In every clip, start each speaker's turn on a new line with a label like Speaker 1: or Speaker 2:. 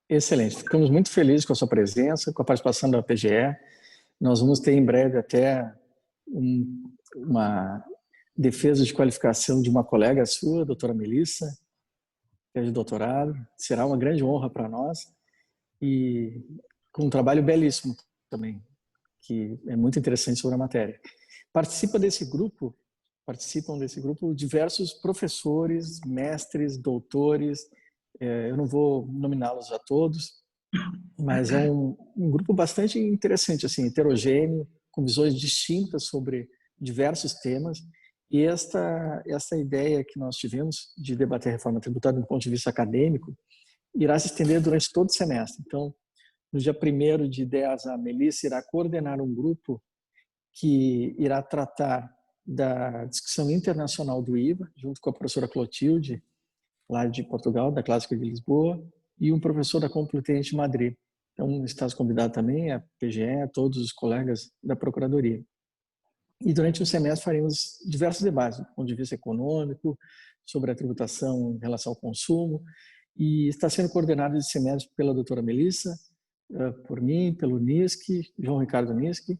Speaker 1: Excelente. Ficamos muito felizes com a sua presença, com a participação da PGE. Nós vamos ter em breve até uma defesa de qualificação de uma colega sua, a doutora Melissa, que é de doutorado. Será uma grande honra para nós e com um trabalho belíssimo também, que é muito interessante sobre a matéria. Participam desse grupo diversos professores, mestres, doutores. Eu não vou nominá-los a todos, mas é um grupo bastante interessante, assim, heterogêneo, com visões distintas sobre diversos temas. E esta ideia que nós tivemos de debater a reforma tributária do ponto de vista acadêmico irá se estender durante todo o semestre. Então, no dia 1º de 10, a Melissa irá coordenar um grupo que irá tratar da discussão internacional do IVA, junto com a professora Clotilde, lá de Portugal, da Clássica de Lisboa, e um professor da Complutense de Madrid. Então, estás convidado também, a PGE, a todos os colegas da Procuradoria. E durante o semestre faremos diversos debates, do ponto de vista econômico, sobre a tributação em relação ao consumo, e está sendo coordenado esse semestre pela doutora Melissa, por mim, pelo Niski, João Ricardo Niski,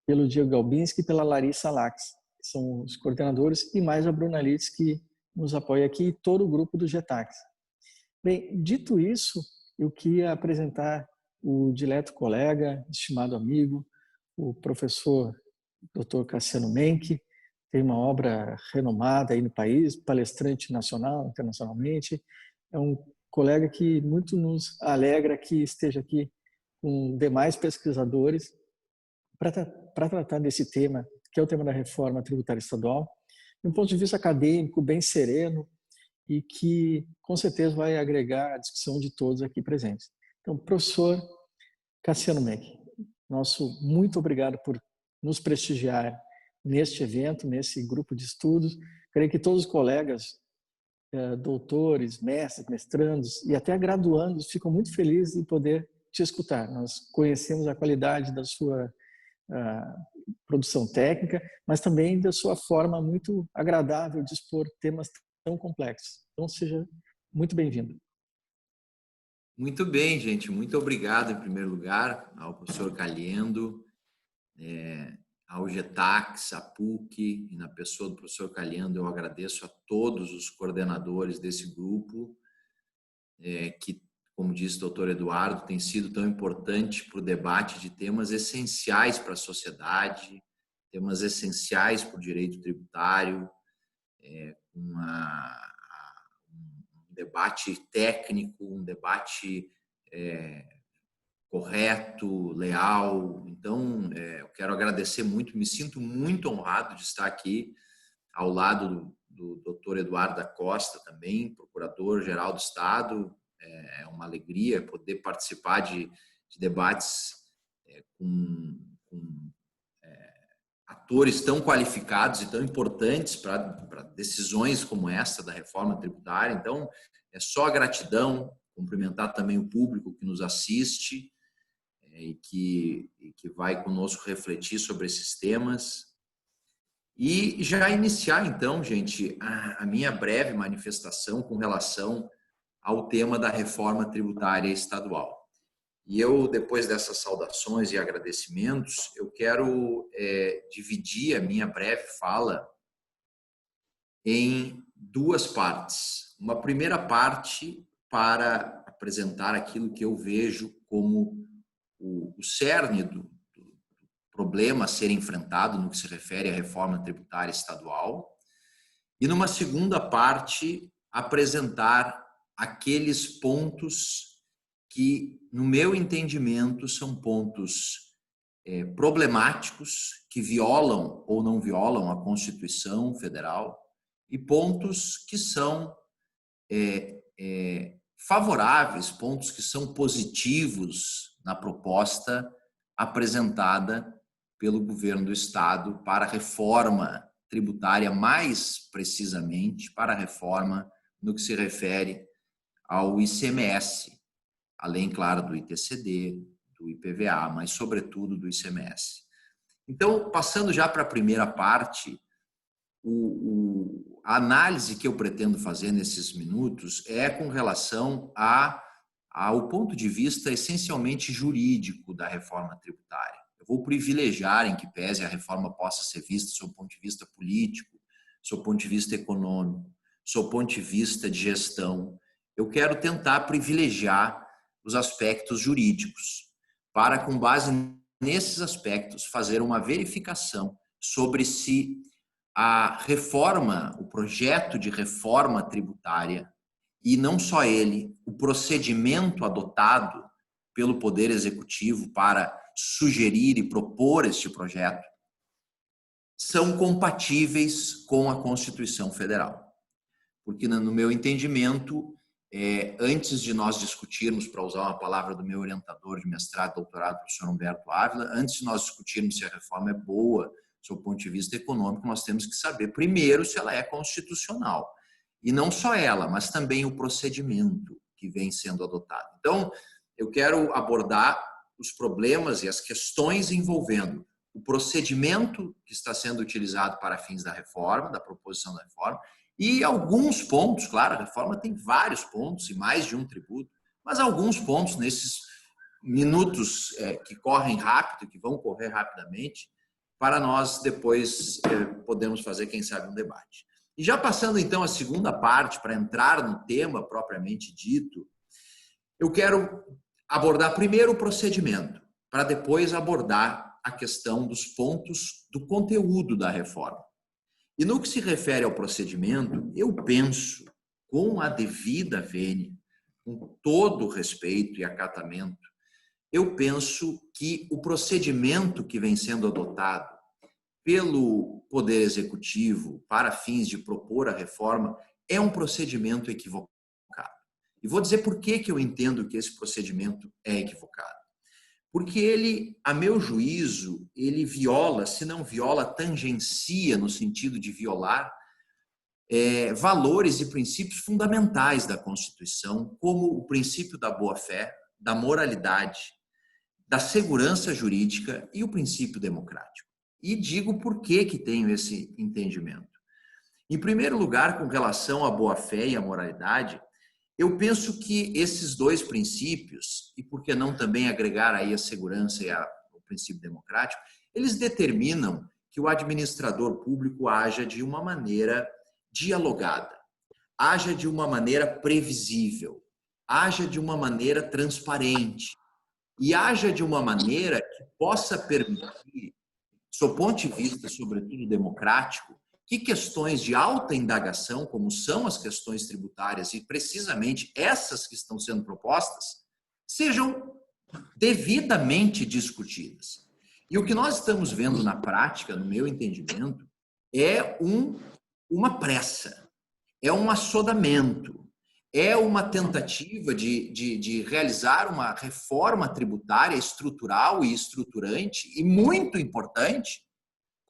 Speaker 1: pelo Diego Galbinski e pela Larissa Lax, que são os coordenadores, e mais a Bruna Litz, que nos apoia aqui, e todo o grupo do GETAX. Bem, dito isso, eu queria apresentar o dileto colega, estimado amigo, o professor Dr. Cassiano Menck, tem uma obra renomada aí no país, palestrante nacional, internacionalmente. É um colega que muito nos alegra que esteja aqui com demais pesquisadores para tratar desse tema, que é o tema da reforma tributária estadual, de um ponto de vista acadêmico, bem sereno, e que com certeza vai agregar a discussão de todos aqui presentes. Então, professor Cassiano Menck, nosso muito obrigado por nos prestigiar neste evento, nesse grupo de estudos. Creio que todos os colegas, doutores, mestres, mestrandos e até graduandos ficam muito felizes em poder te escutar. Nós conhecemos a qualidade da sua produção técnica, mas também da sua forma muito agradável de expor temas tão complexos. Então, seja muito bem-vindo.
Speaker 2: Muito bem, gente. Muito obrigado, em primeiro lugar, ao professor Caliendo, ao GETAX, à PUC, e na pessoa do professor Caliendo, eu agradeço a todos os coordenadores desse grupo, que, como disse o doutor Eduardo, tem sido tão importante para o debate de temas essenciais para a sociedade, temas essenciais para o direito tributário, um debate técnico, um debate correto, leal. Então, eu quero agradecer muito, me sinto muito honrado de estar aqui ao lado do doutor Eduardo da Costa também, procurador-geral do Estado. É uma alegria poder participar de debates com atores tão qualificados e tão importantes para decisões como essa da reforma tributária. Então, é só gratidão, cumprimentar também o público que nos assiste e que vai conosco refletir sobre esses temas. E já iniciar, então, gente, a minha breve manifestação com relação ao tema da reforma tributária estadual. E eu, depois dessas saudações e agradecimentos, eu quero dividir a minha breve fala em duas partes. Uma primeira parte para apresentar aquilo que eu vejo como o cerne do problema a ser enfrentado no que se refere à reforma tributária estadual. E numa segunda parte, apresentar aqueles pontos que, no meu entendimento, são pontos problemáticos, que violam ou não violam a Constituição Federal, e pontos que são favoráveis, pontos que são positivos na proposta apresentada pelo governo do Estado para a reforma tributária, mais precisamente para a reforma no que se refere ao ICMS, além, claro, do ITCD, do IPVA, mas, sobretudo, do ICMS. Então, passando já para a primeira parte, a análise que eu pretendo fazer nesses minutos é com relação à ao ponto de vista essencialmente jurídico da reforma tributária. Eu vou privilegiar, em que pese a reforma possa ser vista sob o ponto de vista político, sob o ponto de vista econômico, sob o ponto de vista de gestão. Eu quero tentar privilegiar os aspectos jurídicos, para, com base nesses aspectos, fazer uma verificação sobre se a reforma, o projeto de reforma tributária, e não só ele, o procedimento adotado pelo Poder Executivo para sugerir e propor este projeto, são compatíveis com a Constituição Federal. Porque, no meu entendimento, antes de nós discutirmos, para usar uma palavra do meu orientador de mestrado e doutorado, professor Humberto Ávila, antes de nós discutirmos se a reforma é boa, do ponto de vista econômico, nós temos que saber, primeiro, se ela é constitucional. E não só ela, mas também o procedimento que vem sendo adotado. Então, eu quero abordar os problemas e as questões envolvendo o procedimento que está sendo utilizado para fins da reforma, da proposição da reforma, e alguns pontos, claro, a reforma tem vários pontos e mais de um tributo, mas alguns pontos nesses minutos que correm rápido, que vão correr rapidamente, para nós depois podermos fazer, quem sabe, um debate. E já passando então a segunda parte, para entrar no tema propriamente dito, eu quero abordar primeiro o procedimento, para depois abordar a questão dos pontos do conteúdo da reforma. E no que se refere ao procedimento, eu penso, com a devida vênia, com todo o respeito e acatamento, eu penso que o procedimento que vem sendo adotado pelo Poder Executivo para fins de propor a reforma é um procedimento equivocado. E vou dizer por que eu entendo que esse procedimento é equivocado. Porque ele, a meu juízo, ele viola, se não viola, tangencia no sentido de violar valores e princípios fundamentais da Constituição, como o princípio da boa-fé, da moralidade, da segurança jurídica e o princípio democrático. E digo por que tenho esse entendimento. Em primeiro lugar, com relação à boa-fé e à moralidade, eu penso que esses dois princípios, e por que não também agregar aí a segurança e o princípio democrático, eles determinam que o administrador público haja de uma maneira dialogada, haja de uma maneira previsível, haja de uma maneira transparente e haja de uma maneira que possa permitir, do ponto de vista, sobretudo, democrático, que questões de alta indagação, como são as questões tributárias, e precisamente essas que estão sendo propostas, sejam devidamente discutidas. E o que nós estamos vendo na prática, no meu entendimento, é uma pressa, é um assodamento, é uma tentativa de realizar uma reforma tributária estrutural e estruturante e muito importante,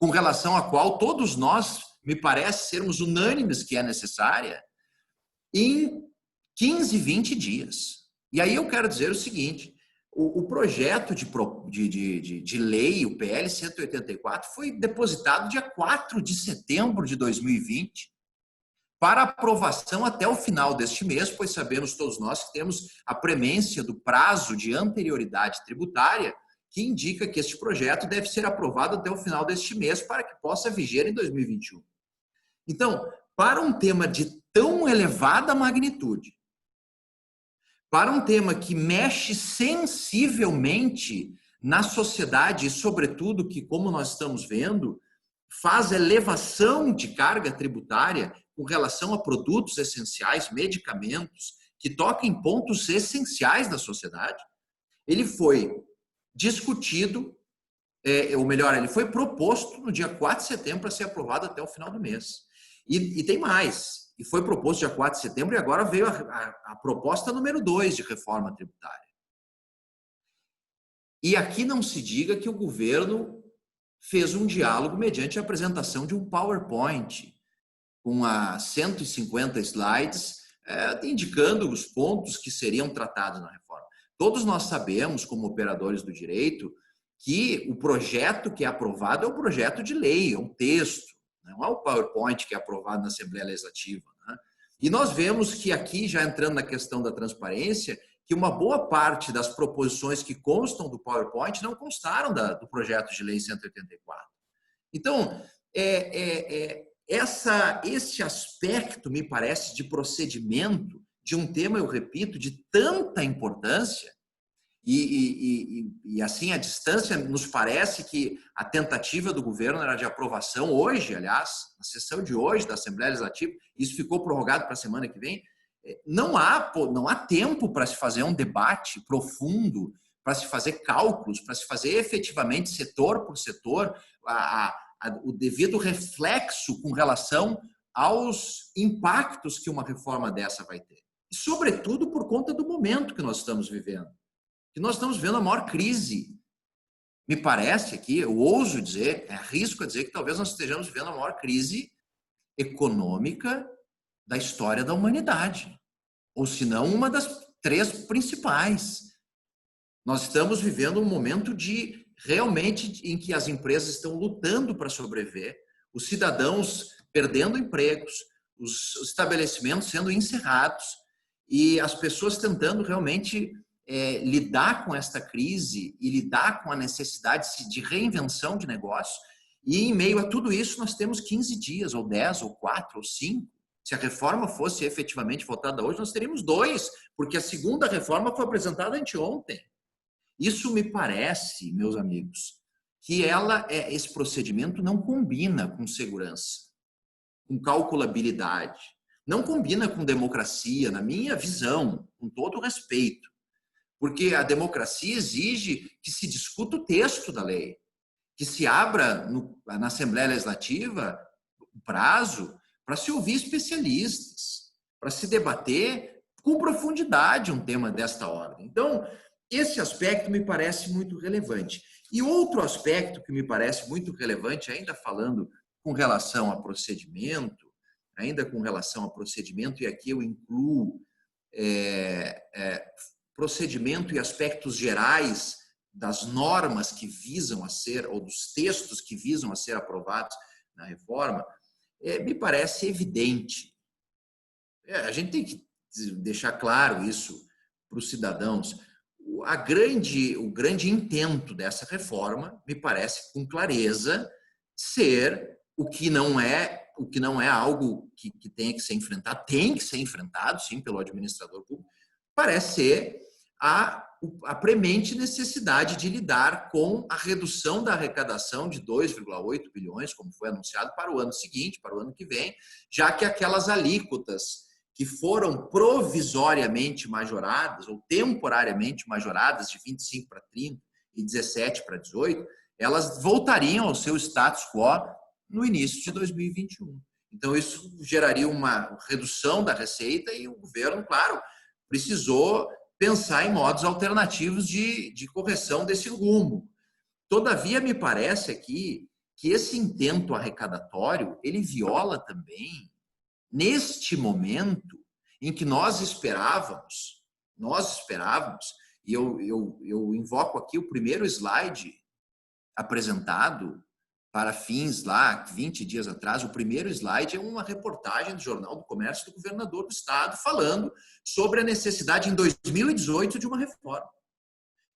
Speaker 2: com relação à qual todos nós, me parece, sermos unânimes que é necessária, em 15, 20 dias. E aí eu quero dizer o seguinte, o projeto de lei, o PL 184, foi depositado dia 4 de setembro de 2020, para aprovação até o final deste mês, pois sabemos todos nós que temos a premência do prazo de anterioridade tributária, que indica que este projeto deve ser aprovado até o final deste mês para que possa viger em 2021. Então, para um tema de tão elevada magnitude, para um tema que mexe sensivelmente na sociedade e, sobretudo, que, como nós estamos vendo, faz elevação de carga tributária com relação a produtos essenciais, medicamentos, que tocam pontos essenciais da sociedade, ele foi discutido, ou melhor, ele foi proposto no dia 4 de setembro para ser aprovado até o final do mês. E tem mais, e foi proposto dia 4 de setembro e agora veio a proposta número 2 de reforma tributária. E aqui não se diga que o governo fez um diálogo mediante a apresentação de um PowerPoint com 150 slides, indicando os pontos que seriam tratados na reforma. Todos nós sabemos, como operadores do direito, que o projeto que é aprovado é um projeto de lei, é um texto, não é o PowerPoint que é aprovado na Assembleia Legislativa. Né? E nós vemos que aqui, já entrando na questão da transparência, que uma boa parte das proposições que constam do PowerPoint não constaram do projeto de lei 184. Então, esse aspecto, me parece, de procedimento de um tema, eu repito, de tanta importância, e assim, a distância, nos parece que a tentativa do governo era de aprovação hoje, aliás, na sessão de hoje da Assembleia Legislativa, isso ficou prorrogado para a semana que vem. Não há tempo para se fazer um debate profundo, para se fazer cálculos, para se fazer efetivamente setor por setor o devido reflexo com relação aos impactos que uma reforma dessa vai ter. E, sobretudo, por conta do momento que nós estamos vivendo. Que nós estamos vivendo a maior crise. Me parece aqui, eu ouso dizer, arrisco a dizer que talvez nós estejamos vivendo a maior crise econômica da história da humanidade. Ou se não, uma das 3 principais. Nós estamos vivendo um momento realmente em que as empresas estão lutando para sobreviver, os cidadãos perdendo empregos, os estabelecimentos sendo encerrados e as pessoas tentando realmente lidar com esta crise e lidar com a necessidade de reinvenção de negócio. E em meio a tudo isso nós temos 15 dias, ou 10, ou 4, ou 5. Se a reforma fosse efetivamente votada hoje, nós teríamos 2, porque a segunda reforma foi apresentada anteontem. Isso me parece, meus amigos, que esse procedimento não combina com segurança, com calculabilidade, não combina com democracia, na minha visão, com todo o respeito. Porque a democracia exige que se discuta o texto da lei, que se abra na Assembleia Legislativa o prazo para se ouvir especialistas, para se debater com profundidade um tema desta ordem. Então, esse aspecto me parece muito relevante. E outro aspecto que me parece muito relevante, ainda falando com relação a procedimento, e aqui eu incluo procedimento e aspectos gerais das normas que visam a ser, ou dos textos que visam a ser aprovados na reforma, me parece evidente. A gente tem que deixar claro isso para os cidadãos. O grande intento dessa reforma, me parece com clareza, ser o que não é algo que tenha que ser enfrentado, tem que ser enfrentado, sim, pelo administrador público, parece ser a premente necessidade de lidar com a redução da arrecadação de 2,8 bilhões, como foi anunciado, para o ano seguinte, para o ano que vem, já que aquelas alíquotas que foram provisoriamente majoradas ou temporariamente majoradas de 25 para 30 e 17 para 18, elas voltariam ao seu status quo no início de 2021. Então, isso geraria uma redução da receita e o governo, claro, precisou pensar em modos alternativos de correção desse rumo. Todavia, me parece aqui que esse intento arrecadatório, ele viola também, neste momento em que nós esperávamos, e eu invoco aqui o primeiro slide apresentado para fins lá, 20 dias atrás, o primeiro slide é uma reportagem do Jornal do Comércio do governador do estado falando sobre a necessidade em 2018 de uma reforma.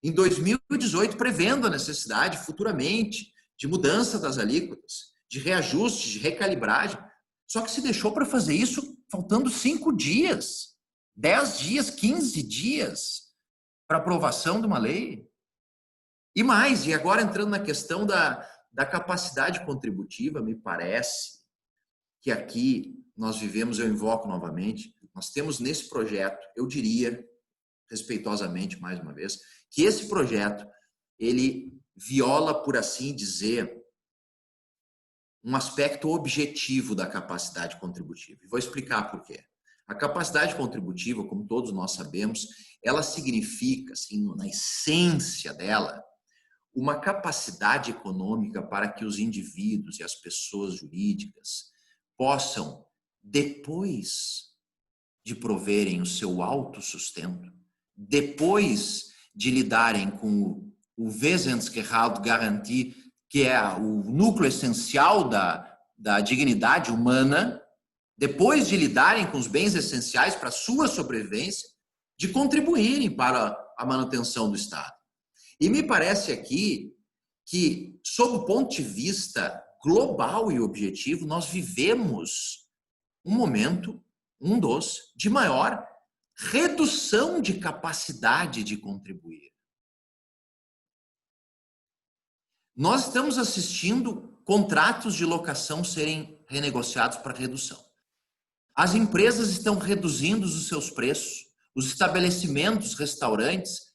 Speaker 2: Em 2018, prevendo a necessidade futuramente de mudança das alíquotas, de reajuste, de recalibragem. Só que se deixou para fazer isso faltando 5 dias, 10 dias, 15 dias para aprovação de uma lei. E mais, e agora entrando na questão da capacidade contributiva, me parece que aqui nós vivemos, eu invoco novamente, nós temos nesse projeto, eu diria, respeitosamente, mais uma vez, que esse projeto, ele viola, por assim dizer, um aspecto objetivo da capacidade contributiva. E vou explicar por quê. A capacidade contributiva, como todos nós sabemos, ela significa, assim, na essência dela, uma capacidade econômica para que os indivíduos e as pessoas jurídicas possam, depois de proverem o seu autossustento, depois de lidarem com o Wesensgehalt Garantie, que é o núcleo essencial da dignidade humana, depois de lidarem com os bens essenciais para a sua sobrevivência, de contribuírem para a manutenção do Estado. E me parece aqui que, sob o ponto de vista global e objetivo, nós vivemos um momento, de maior redução de capacidade de contribuir. Nós estamos assistindo contratos de locação serem renegociados para redução. As empresas estão reduzindo os seus preços, os estabelecimentos, restaurantes,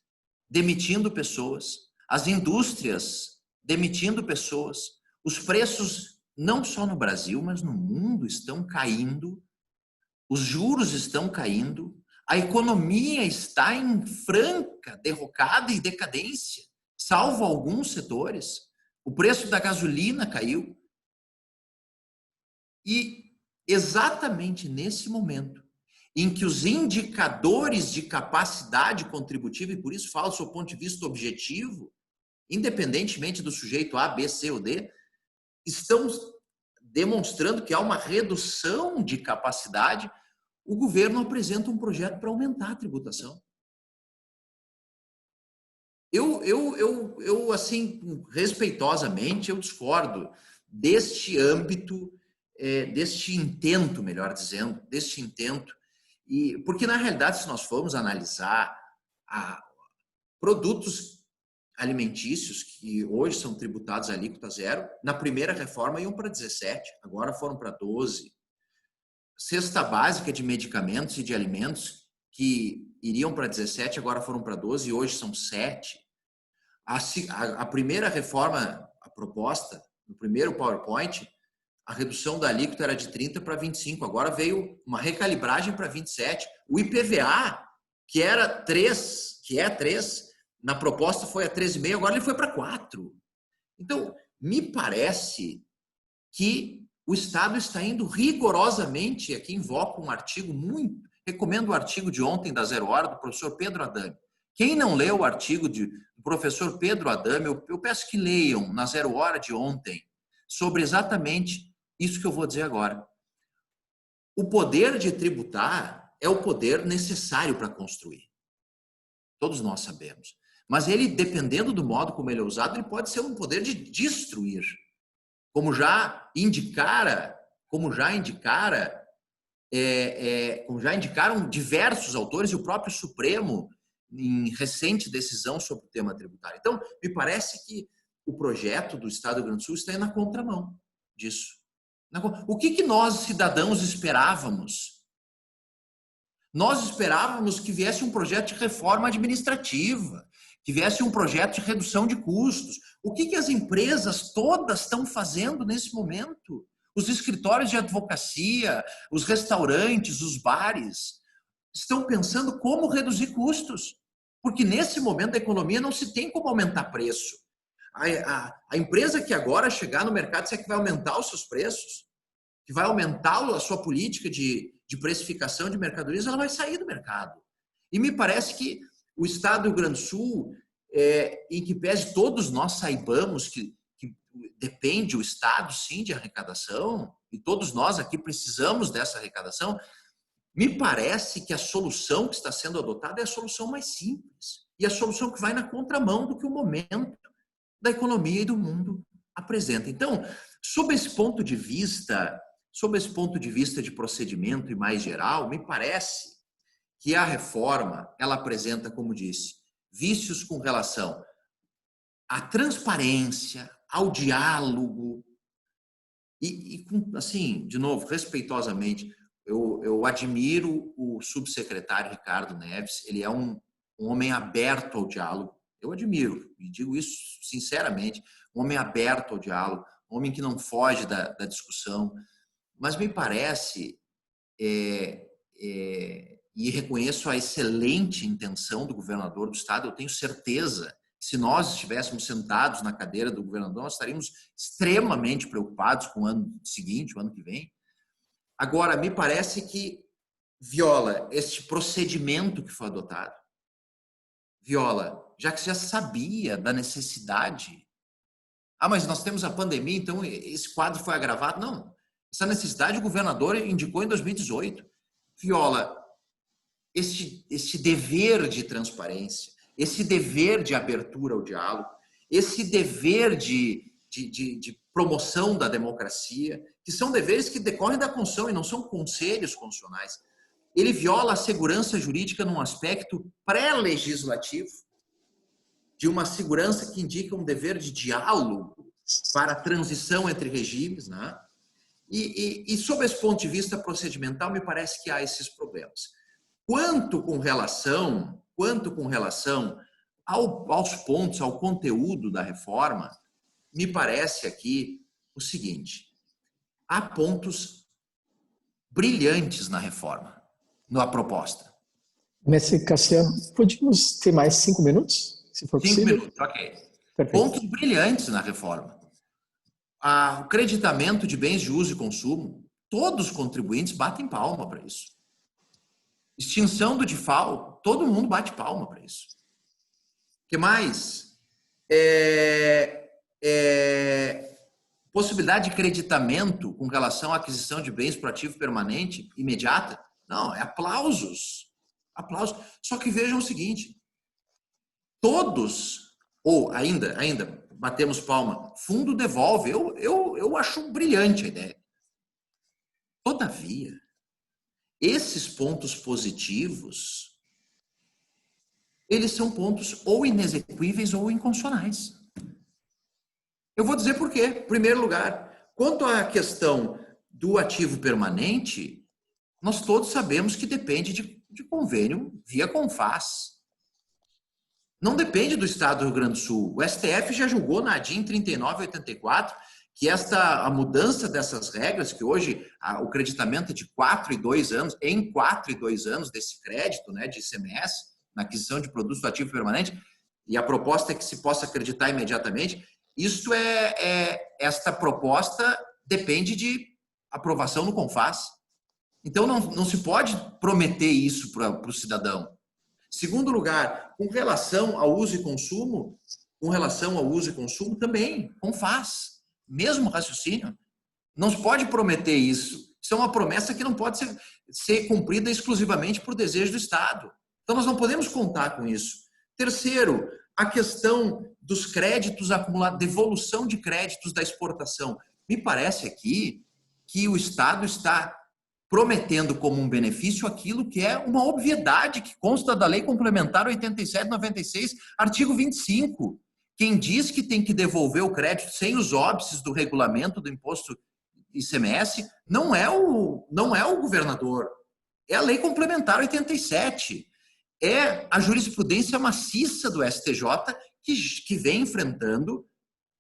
Speaker 2: demitindo pessoas, as indústrias demitindo pessoas. Os preços, não só no Brasil, mas no mundo, estão caindo, os juros estão caindo, a economia está em franca derrocada e decadência, salvo alguns setores. O preço da gasolina caiu. E exatamente nesse momento em que os indicadores de capacidade contributiva, e por isso falo do seu ponto de vista objetivo, independentemente do sujeito A, B, C ou D, estão demonstrando que há uma redução de capacidade, o governo apresenta um projeto para aumentar a tributação. Eu assim, respeitosamente, eu discordo deste âmbito, deste intento, melhor dizendo, deste intento, porque na realidade, se nós formos analisar produtos alimentícios que hoje são tributados a alíquota zero, na primeira reforma iam para 17%, agora foram para 12%. Cesta básica de medicamentos e de alimentos que iriam para 17%, agora foram para 12% e hoje são 7%. A primeira reforma, a proposta, no primeiro PowerPoint, a redução da alíquota era de 30% para 25%, agora veio uma recalibragem para 27%. O IPVA, que era 3%, na proposta foi a 13,5%, agora ele foi para 4%. Então, me parece que o Estado está indo rigorosamente, aqui invoco um artigo recomendo o artigo de ontem da Zero Hora, do professor Pedro Adame. Quem não leu o artigo do professor Pedro Adame, eu peço que leiam na Zero Hora de ontem, sobre exatamente isso que eu vou dizer agora. O poder de tributar é o poder necessário para construir. Todos nós sabemos. Mas ele, dependendo do modo como ele é usado, ele pode ser um poder de destruir. Como já indicaram diversos autores e o próprio Supremo em recente decisão sobre o tema tributário. Então, me parece que o projeto do Estado do Rio Grande do Sul está na contramão disso. O que nós, cidadãos, esperávamos? Nós esperávamos que viesse um projeto de reforma administrativa, que viesse um projeto de redução de custos. O que as empresas todas estão fazendo nesse momento? Os escritórios de advocacia, os restaurantes, os bares, estão pensando como reduzir custos. Porque nesse momento da economia não se tem como aumentar preço. A empresa que agora chegar no mercado, se é que vai aumentar os seus preços, que vai aumentar a sua política de precificação de mercadorias, ela vai sair do mercado. E me parece que o Estado do Rio Grande do Sul, em que pese todos nós saibamos que depende o Estado, sim, de arrecadação, e todos nós aqui precisamos dessa arrecadação, me parece que a solução que está sendo adotada é a solução mais simples. E a solução que vai na contramão do que o momento da economia e do mundo apresenta. Então, sob esse ponto de vista de procedimento e mais geral, me parece que a reforma, ela apresenta, como disse, vícios com relação à transparência, ao diálogo e assim, de novo, respeitosamente, eu admiro o subsecretário Ricardo Neves, ele é um homem aberto ao diálogo, eu admiro, e digo isso sinceramente, um homem aberto ao diálogo, um homem que não foge da discussão, mas me parece, e reconheço a excelente intenção do governador do estado, eu tenho certeza que se nós estivéssemos sentados na cadeira do governador, nós estaríamos extremamente preocupados com o ano seguinte, o ano que vem. Agora, me parece que viola este procedimento que foi adotado, viola, já que já sabia da necessidade. Mas nós temos a pandemia, então esse quadro foi agravado. Não, essa necessidade o governador indicou em 2018. Viola esse dever de transparência, esse dever de abertura ao diálogo, esse dever de promoção da democracia, que são deveres que decorrem da Constituição e não são conselhos constitucionais. Ele viola a segurança jurídica num aspecto pré-legislativo, de uma segurança que indica um dever de diálogo para a transição entre regimes, né? E sob esse ponto de vista procedimental, me parece que há esses problemas. Quanto com relação aos pontos, ao conteúdo da reforma, me parece aqui o seguinte: há pontos brilhantes na reforma, na proposta.
Speaker 1: Mestre Cassiano, podíamos ter mais 5 minutos, se for
Speaker 2: 5
Speaker 1: possível?
Speaker 2: minutos, ok.
Speaker 1: Perfeito.
Speaker 2: Pontos brilhantes na reforma. O creditamento de bens de uso e consumo, todos os contribuintes batem palma para isso. Extinção do DIFAL, todo mundo bate palma para isso. O que mais? Possibilidade de creditamento com relação à aquisição de bens para ativo permanente imediata? Não, é aplausos. Aplausos. Só que vejam o seguinte, todos, ou ainda batemos palma, fundo devolve. Eu acho brilhante a ideia. Todavia, esses pontos positivos, eles são pontos ou inexequíveis ou inconstitucionais. Eu vou dizer por quê. Em primeiro lugar, quanto à questão do ativo permanente, nós todos sabemos que depende de convênio via CONFAS. Não depende do Estado do Rio Grande do Sul. O STF já julgou na ADIM 3984 que a mudança dessas regras, que hoje o creditamento é de 4 e 2 anos, em 4 e 2 anos desse crédito, né, de ICMS, na aquisição de produtos do ativo permanente, e a proposta é que se possa acreditar imediatamente, esta proposta depende de aprovação no CONFAS. Então, não se pode prometer isso para o cidadão. Segundo lugar, com relação ao uso e consumo, também, CONFAS. Mesmo raciocínio, não se pode prometer isso. Isso é uma promessa que não pode ser cumprida exclusivamente por desejo do Estado. Então, nós não podemos contar com isso. Terceiro, a questão dos créditos acumulados, devolução de créditos da exportação. Me parece aqui que o Estado está prometendo como um benefício aquilo que é uma obviedade que consta da Lei Complementar 87/96, artigo 25. Quem diz que tem que devolver o crédito sem os óbices do regulamento do imposto ICMS não é o governador, é a Lei Complementar 87. É a jurisprudência maciça do STJ que vem enfrentando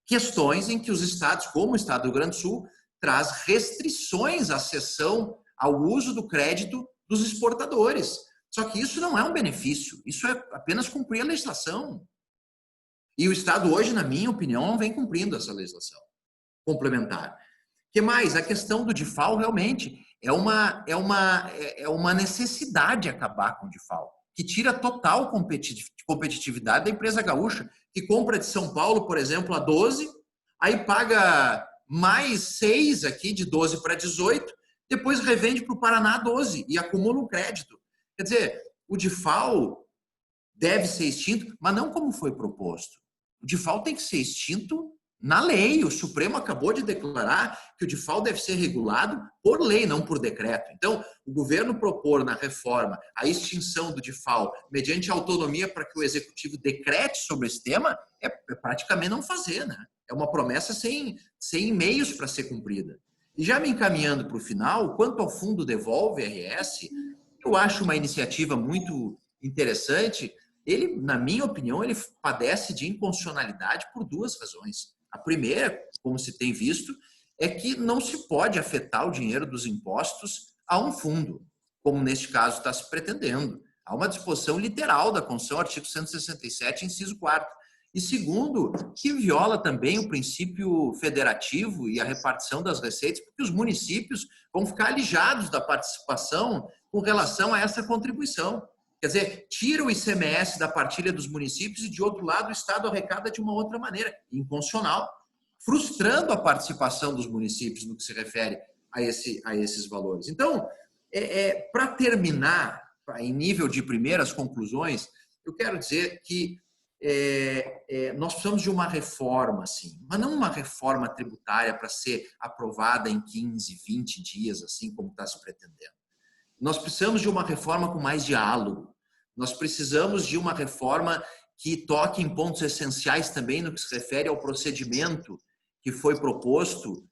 Speaker 2: questões em que os estados, como o Estado do Rio Grande do Sul, traz restrições à cessão, ao uso do crédito dos exportadores. Só que isso não é um benefício, isso é apenas cumprir a legislação. E o Estado hoje, na minha opinião, não vem cumprindo essa legislação complementar. O que mais? A questão do DIFAL realmente é uma necessidade acabar com o DIFAL, que tira total competitividade da empresa gaúcha, que compra de São Paulo, por exemplo, a 12, aí paga mais 6 aqui, de 12 para 18, depois revende para o Paraná a 12 e acumula um crédito. Quer dizer, o DIFAL deve ser extinto, mas não como foi proposto. O DIFAL tem que ser extinto na lei. O Supremo acabou de declarar que o DIFAL deve ser regulado por lei, não por decreto. Então, o governo propor na reforma a extinção do DIFAL mediante autonomia para que o Executivo decrete sobre esse tema é praticamente não fazer, né? É uma promessa sem meios para ser cumprida. E já me encaminhando para o final, quanto ao Fundo Devolve RS, eu acho uma iniciativa muito interessante. Ele, na minha opinião, ele padece de inconstitucionalidade por 2 razões. A primeira, como se tem visto, é que não se pode afetar o dinheiro dos impostos a um fundo, como neste caso está se pretendendo. Há uma disposição literal da Constituição, artigo 167, inciso 4º. E segundo, que viola também o princípio federativo e a repartição das receitas, porque os municípios vão ficar alijados da participação com relação a essa contribuição. Quer dizer, tira o ICMS da partilha dos municípios e, de outro lado, o Estado arrecada de uma outra maneira, inconstitucional, frustrando a participação dos municípios no que se refere a esses valores. Então, para terminar, em nível de primeiras conclusões, eu quero dizer que nós precisamos de uma reforma, assim, mas não uma reforma tributária para ser aprovada em 15, 20 dias, assim como está se pretendendo. Nós precisamos de uma reforma com mais diálogo. Nós precisamos de uma reforma que toque em pontos essenciais também no que se refere ao procedimento que foi proposto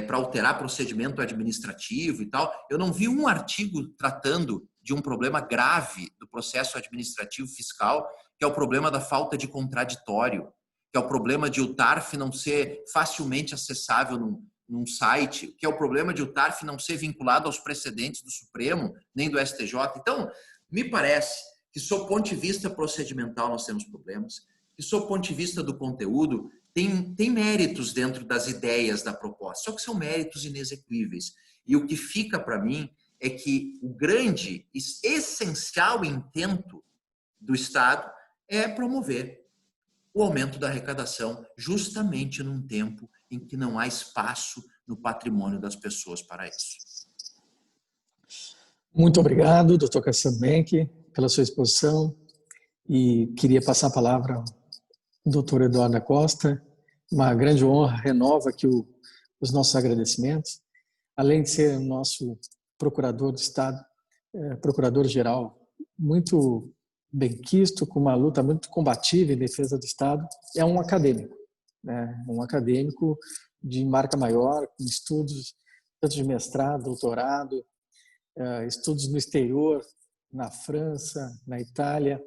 Speaker 2: para alterar procedimento administrativo e tal. Eu não vi um artigo tratando de um problema grave do processo administrativo fiscal, que é o problema da falta de contraditório, que é o problema de o TARF não ser facilmente acessável num site, que é o problema de o TARF não ser vinculado aos precedentes do Supremo, nem do STJ. Então, me parece que, sob o ponto de vista procedimental, nós temos problemas, que, sob o ponto de vista do conteúdo, tem méritos dentro das ideias da proposta, só que são méritos inexequíveis. E o que fica para mim é que o grande, essencial intento do Estado é promover o aumento da arrecadação, justamente num tempo em que não há espaço no patrimônio das pessoas para isso.
Speaker 1: Muito obrigado, Dr. Cassiano Menck, pela sua exposição, e queria passar a palavra ao Dr. Eduardo Costa. Uma grande honra, renova aqui os nossos agradecimentos. Além de ser nosso procurador do Estado, procurador-geral muito benquisto, com uma luta muito combativa em defesa do Estado, é um acadêmico, né? Um acadêmico de marca maior, com estudos tanto de mestrado, doutorado, estudos no exterior, na França, na Itália.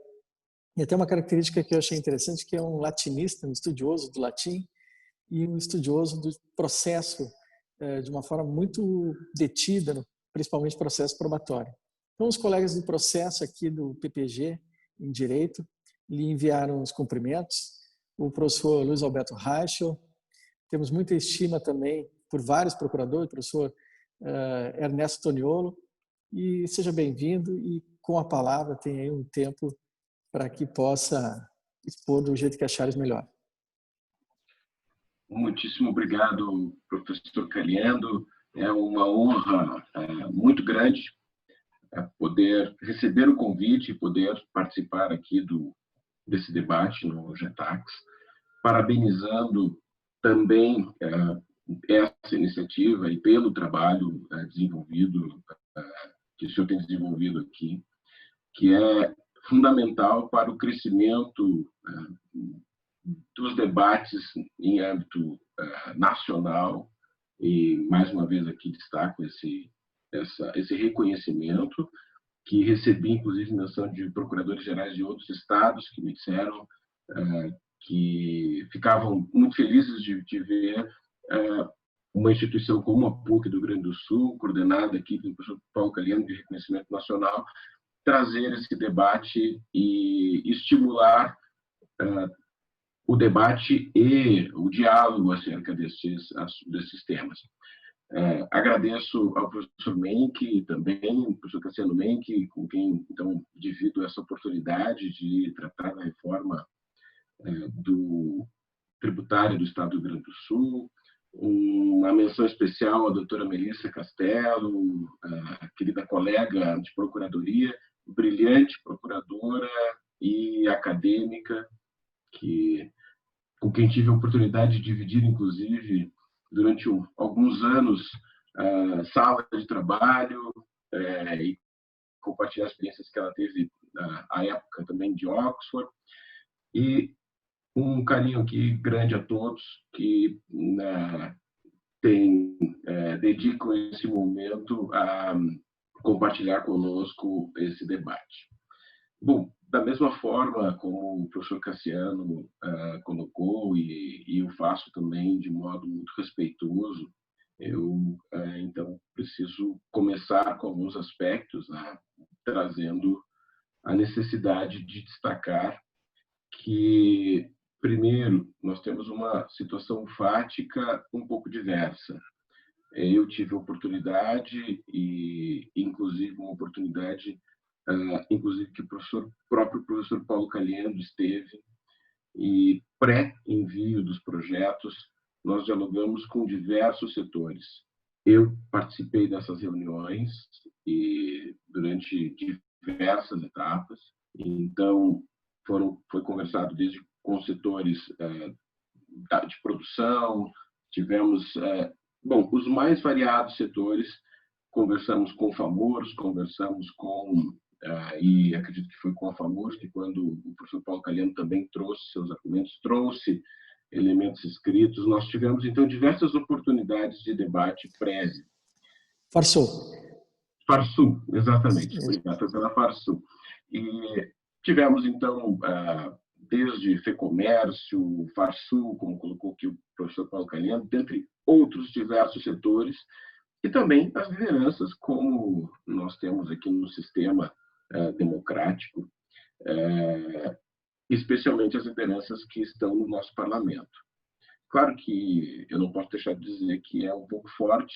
Speaker 1: E até uma característica que eu achei interessante, que é um latinista, um estudioso do latim e um estudioso do processo de uma forma muito detida, principalmente processo probatório. Então, os colegas do processo aqui do PPG, em Direito, lhe enviaram os cumprimentos. O professor Luiz Alberto Reichel, temos muita estima também por vários procuradores, o professor Ernesto Toniolo, e seja bem-vindo, e com a palavra tem aí um tempo para que possa expor do jeito que achares melhor.
Speaker 3: Muitíssimo obrigado, professor Caliendo. É uma honra muito grande poder receber o convite e poder participar aqui desse debate no GETAX, parabenizando também essa iniciativa e pelo trabalho desenvolvido, que o senhor tem desenvolvido aqui, que é fundamental para o crescimento dos debates em âmbito nacional, e mais uma vez aqui destaco esse reconhecimento, que recebi inclusive menção de procuradores gerais de outros estados que me disseram que ficavam muito felizes de ver uma instituição como a PUC do Rio Grande do Sul, coordenada aqui pelo professor Paulo Caliendo, de reconhecimento nacional, trazer esse debate e estimular o debate e o diálogo acerca desses temas. Agradeço ao professor Menck e também ao professor Cassiano Menck, com quem então divido essa oportunidade de tratar da reforma do tributário do Estado do Rio Grande do Sul. Uma menção especial à doutora Melissa Castelo, querida colega de procuradoria, brilhante procuradora e acadêmica, com quem tive a oportunidade de dividir, inclusive, durante alguns anos, sala de trabalho e compartilhar as experiências que ela teve à época também de Oxford. E um carinho aqui grande a todos que dedicam esse momento a compartilhar conosco esse debate. Bom, da mesma forma como o professor Cassiano colocou, e eu faço também de modo muito respeitoso, eu então preciso começar com alguns aspectos, trazendo a necessidade de destacar que, primeiro, nós temos uma situação fática um pouco diversa. Eu tive a oportunidade, e inclusive uma oportunidade, inclusive que o próprio professor Paulo Caliendo esteve, e pré-envio dos projetos, nós dialogamos com diversos setores. Eu participei dessas reuniões e durante diversas etapas. Então, foi conversado desde com setores de produção, tivemos, os mais variados setores, conversamos com FAMURS, conversamos com, e acredito que foi com a FAMURS, que quando o professor Paulo Caliendo também trouxe seus argumentos, trouxe elementos escritos, nós tivemos, então, diversas oportunidades de debate prévio.
Speaker 1: Farsul.
Speaker 3: Farsul, exatamente. Obrigado pela Farsul. E tivemos, então, desde FEComércio, Farsul, como colocou aqui o professor Paulo Caliendo, dentre outros diversos setores, e também as lideranças, como nós temos aqui no sistema democrático, especialmente as lideranças que estão no nosso parlamento. Claro que eu não posso deixar de dizer que é um pouco forte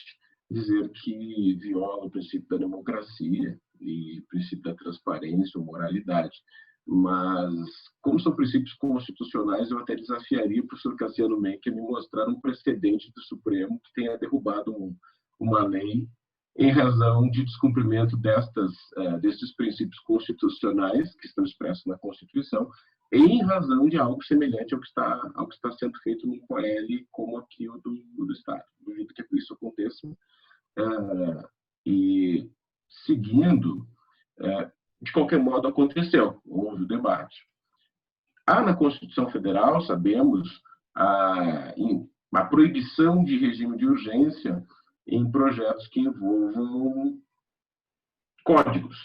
Speaker 3: dizer que viola o princípio da democracia e o princípio da transparência ou moralidade. Mas, como são princípios constitucionais, eu até desafiaria o professor Cassiano Menck a me mostrar um precedente do Supremo que tenha derrubado uma lei em razão de descumprimento destes princípios constitucionais que estão expressos na Constituição, em razão de algo semelhante ao que está sendo feito num PL como aqui o do Estado. Duvido que isso aconteça. E, seguindo, de qualquer modo, aconteceu, houve o debate. Na Constituição Federal, sabemos, a proibição de regime de urgência em projetos que envolvam códigos,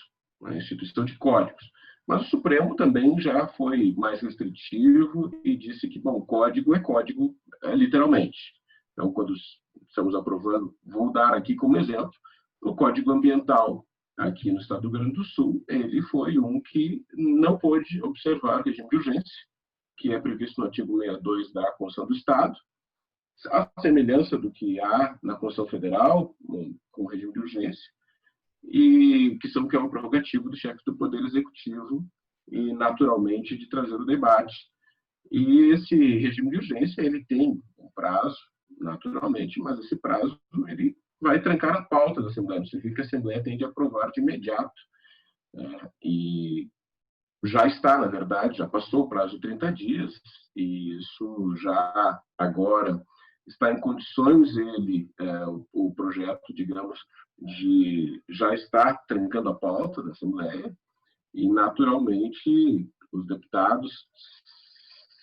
Speaker 3: a instituição de códigos. Mas o Supremo também já foi mais restritivo e disse que, código é código, literalmente. Então, quando estamos aprovando, vou dar aqui como exemplo, o Código Ambiental aqui no estado do Rio Grande do Sul, ele foi um que não pôde observar o regime de urgência, que é previsto no artigo 62 da Constituição do Estado, a semelhança do que há na Constituição Federal, com o regime de urgência, e que é uma prerrogativa do chefe do Poder Executivo e, naturalmente, de trazer o debate. E esse regime de urgência ele tem um prazo, naturalmente, mas esse prazo ele vai trancar a pauta da Assembleia. Isso significa que a Assembleia tem de aprovar de imediato. E já está, na verdade, já passou o prazo de 30 dias, e isso já agora está em condições o projeto, digamos, de já está trancando a pauta da Assembleia, e, naturalmente, os deputados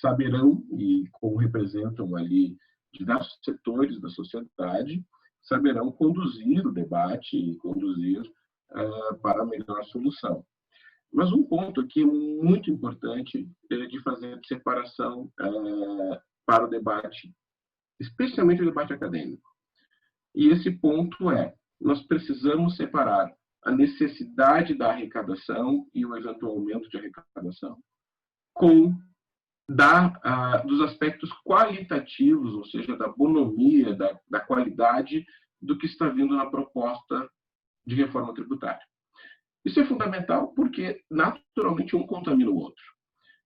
Speaker 3: saberão, e como representam ali diversos setores da sociedade, saberão conduzir o debate e conduzir para a melhor solução. Mas um ponto aqui muito importante é de fazer separação para o debate, especialmente o debate acadêmico. E esse ponto nós precisamos separar a necessidade da arrecadação e o eventual aumento de arrecadação dos aspectos qualitativos, ou seja, da bonomia, da qualidade do que está vindo na proposta de reforma tributária. Isso é fundamental porque, naturalmente, um contamina o outro.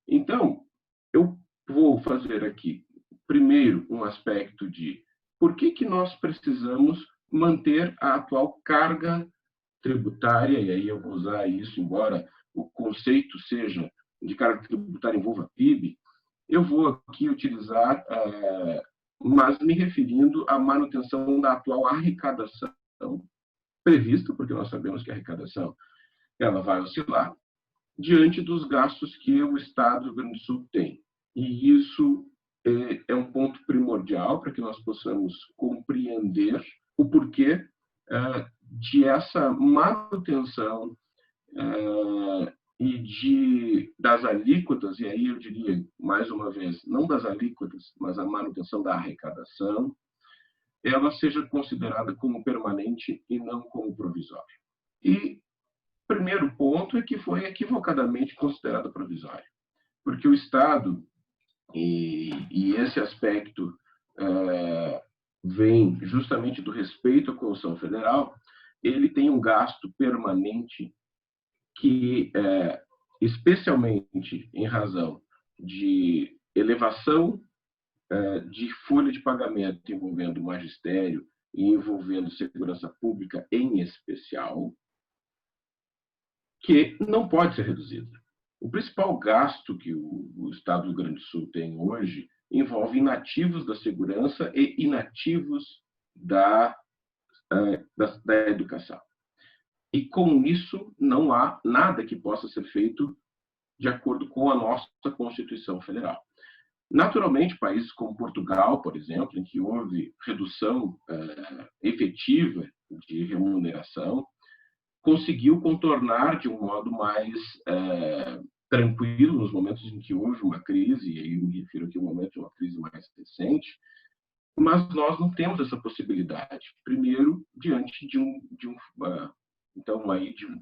Speaker 3: Então, eu vou fazer aqui, primeiro, um aspecto de por que nós precisamos manter a atual carga tributária, e aí eu vou usar isso, embora o conceito seja de carga tributária envolva PIB, eu vou aqui utilizar, mas me referindo à manutenção da atual arrecadação prevista, porque nós sabemos que a arrecadação ela vai oscilar, diante dos gastos que o Estado do Rio Grande do Sul tem. E isso é um ponto primordial para que nós possamos compreender o porquê de essa manutenção e das alíquotas, e aí eu diria, mais uma vez, não das alíquotas, mas a manutenção da arrecadação, ela seja considerada como permanente e não como provisória. E o primeiro ponto é que foi equivocadamente considerada provisória, porque o Estado, e esse aspecto vem justamente do respeito à Constituição Federal, ele tem um gasto permanente que, especialmente em razão de elevação de folha de pagamento envolvendo magistério e envolvendo segurança pública em especial, que não pode ser reduzida. O principal gasto que o Estado do Rio Grande do Sul tem hoje envolve inativos da segurança e inativos da educação. E com isso não há nada que possa ser feito de acordo com a nossa Constituição Federal. Naturalmente, países como Portugal, por exemplo, em que houve redução efetiva de remuneração, conseguiu contornar de um modo mais tranquilo nos momentos em que houve uma crise, e aí eu me refiro aqui a um momento de uma crise mais recente, mas nós não temos essa possibilidade. Primeiro, diante de um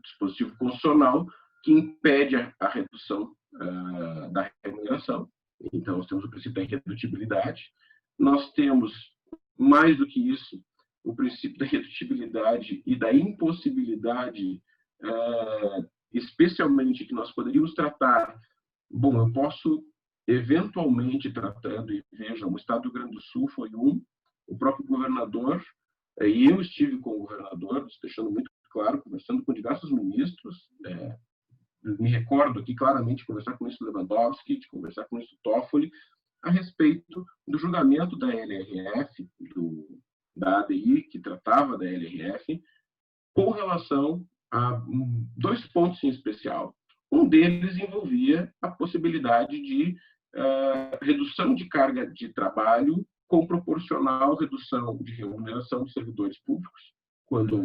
Speaker 3: dispositivo constitucional que impede a redução da remuneração. Então, nós temos o princípio da irredutibilidade. Nós temos, mais do que isso, o princípio da irredutibilidade e da impossibilidade, especialmente que nós poderíamos tratar. Bom, eu posso eventualmente tratando, e vejam, o Estado do Rio Grande do Sul foi o próprio governador, e eu estive com o governador, deixando muito claro, conversando com diversos ministros, me recordo aqui claramente de conversar com o ministro Lewandowski, de conversar com o ministro Toffoli, a respeito do julgamento da LRF, da ADI, que tratava da LRF, com relação a 2 pontos em especial. Um deles envolvia a possibilidade de redução de carga de trabalho com proporcional redução de remuneração dos servidores públicos, quando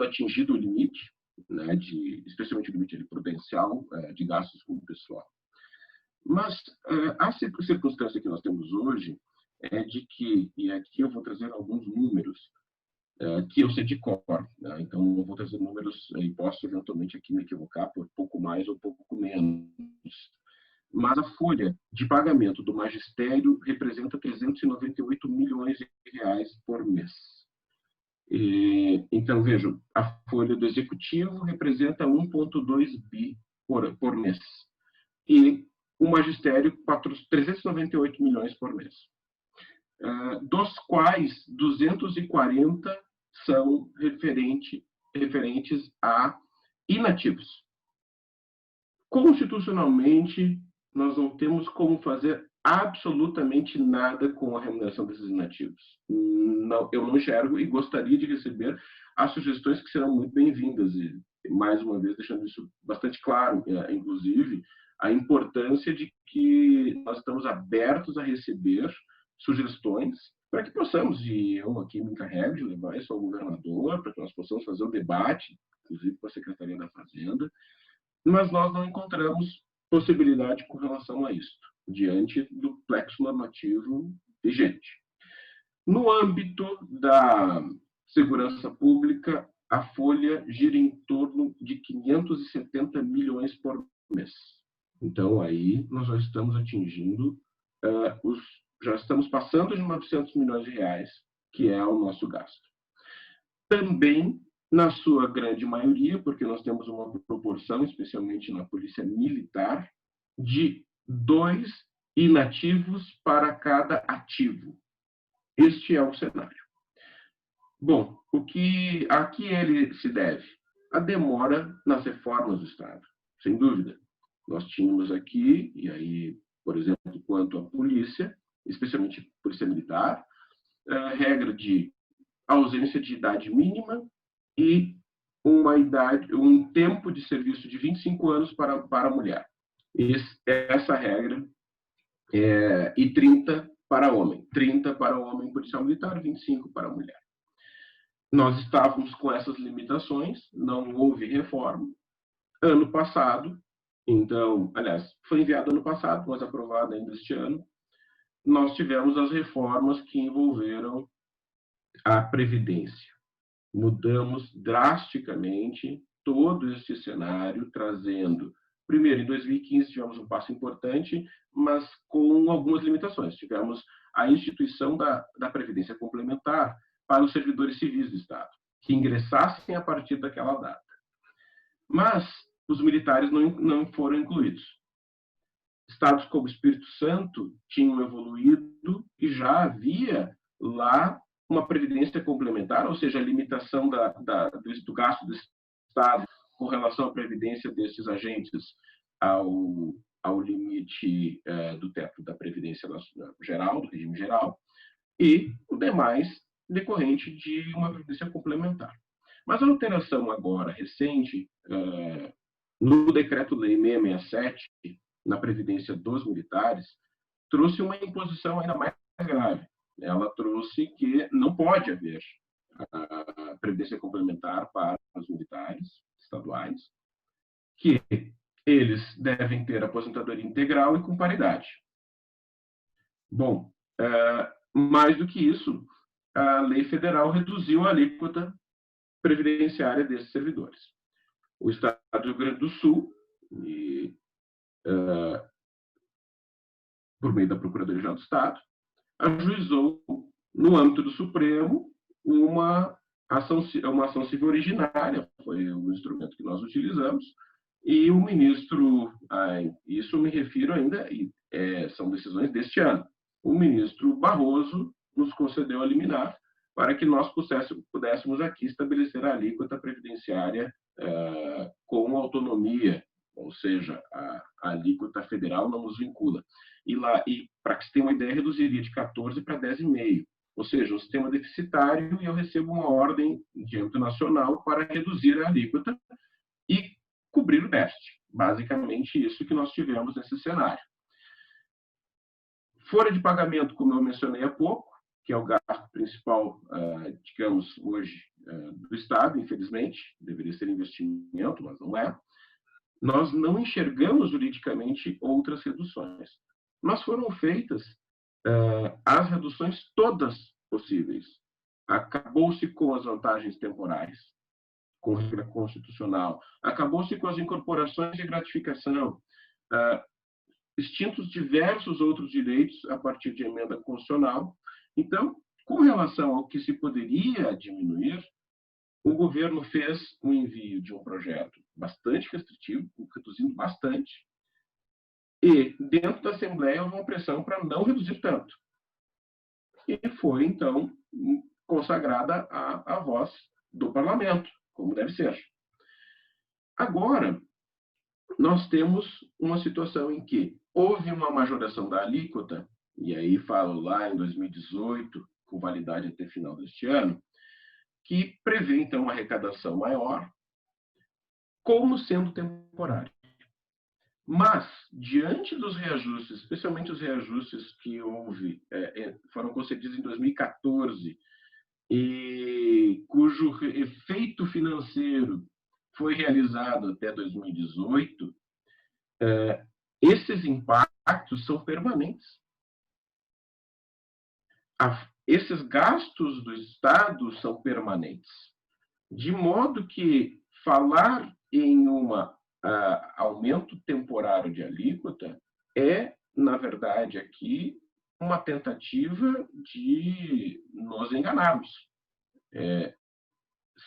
Speaker 3: atingido o limite, né, especialmente o limite prudencial de gastos com o pessoal. Mas a circunstância que nós temos hoje é de que, e aqui eu vou trazer alguns números que eu sei de cor, né? Então não vou trazer números e posso eventualmente aqui me equivocar por pouco mais ou pouco menos. Mas a folha de pagamento do magistério representa 398 milhões de reais por mês. Então, vejam, a folha do executivo representa 1,2 bi por mês. E o magistério, 398 milhões por mês. Dos quais 240 são referentes a inativos. Constitucionalmente, nós não temos como fazer absolutamente nada com a remuneração desses inativos. Não, eu não enxergo e gostaria de receber as sugestões que serão muito bem-vindas. E, mais uma vez, deixando isso bastante claro, inclusive, a importância de que nós estamos abertos a receber sugestões para que possamos, e eu aqui me encarrego de levar isso ao governador, para que nós possamos fazer um debate, inclusive com a Secretaria da Fazenda, mas nós não encontramos possibilidade com relação a isso, diante do plexo normativo vigente. No âmbito da segurança pública, a folha gira em torno de 570 milhões por mês. Então, aí nós já estamos atingindo já estamos passando de 900 milhões de reais, que é o nosso gasto. Também, na sua grande maioria, porque nós temos uma proporção, especialmente na polícia militar, de 2 inativos para cada ativo. Este é o cenário. Bom, a que ele se deve? A demora nas reformas do Estado, sem dúvida. Nós tínhamos aqui, e aí, por exemplo, quanto à polícia, especialmente polícia militar, regra de ausência de idade mínima e um tempo de serviço de 25 anos para a mulher. Essa regra e 30 para homem. 30 para o homem policial militar, 25 para a mulher. Nós estávamos com essas limitações, não houve reforma. Ano passado, então, aliás, foi enviado ano passado, mas aprovado ainda este ano, nós tivemos as reformas que envolveram a Previdência. Mudamos drasticamente todo esse cenário, trazendo... Primeiro, em 2015, tivemos um passo importante, mas com algumas limitações. Tivemos a instituição da Previdência Complementar para os servidores civis do Estado, que ingressassem a partir daquela data. Mas os militares não foram incluídos. Estados como Espírito Santo tinham evoluído e já havia lá uma previdência complementar, ou seja, a limitação do gasto do Estado com relação à previdência desses agentes ao limite do teto da Previdência Geral, do regime geral, e o demais decorrente de uma previdência complementar. Mas a alteração agora, recente, no Decreto-Lei 667, na Previdência dos Militares, trouxe uma imposição ainda mais grave. Ela trouxe que não pode haver a Previdência complementar para os militares estaduais, que eles devem ter aposentadoria integral e com paridade. Bom, mais do que isso, a lei federal reduziu a alíquota previdenciária desses servidores. O Estado do Rio Grande do Sul, por meio da Procuradoria-Geral do Estado, ajuizou, no âmbito do Supremo, uma ação civil originária, foi o instrumento que nós utilizamos, e o ministro, isso me refiro ainda, são decisões deste ano, o ministro Barroso nos concedeu a liminar para que nós pudéssemos aqui estabelecer a alíquota previdenciária com autonomia, ou seja, a alíquota federal não nos vincula. E para que você tenha uma ideia, reduziria de 14 para 10,5. Ou seja, um sistema deficitário, e eu recebo uma ordem de âmbito nacional para reduzir a alíquota e cobrir o déficit. Basicamente, isso que nós tivemos nesse cenário. Folha de pagamento, como eu mencionei há pouco, que é o gasto principal, digamos, hoje do Estado, infelizmente, deveria ser investimento, mas não é. Nós não enxergamos juridicamente outras reduções. Mas foram feitas as reduções todas possíveis. Acabou-se com as vantagens temporais, com regra constitucional. Acabou-se com as incorporações de gratificação. Extintos diversos outros direitos a partir de emenda constitucional. Então, com relação ao que se poderia diminuir, o governo fez o envio de um projeto bastante restritivo, reduzindo bastante, e dentro da Assembleia houve uma pressão para não reduzir tanto. E foi, então, consagrada a voz do parlamento, como deve ser. Agora, nós temos uma situação em que houve uma majoração da alíquota, e aí falo lá em 2018, com validade até final deste ano, que prevê, então, uma arrecadação maior, como sendo temporária. Mas, diante dos reajustes, especialmente os reajustes que foram concedidos em 2014, e cujo efeito financeiro foi realizado até 2018, esses impactos são permanentes. Esses gastos do Estado são permanentes. De modo que falar em um aumento temporário de alíquota é, na verdade, aqui uma tentativa de nos enganarmos.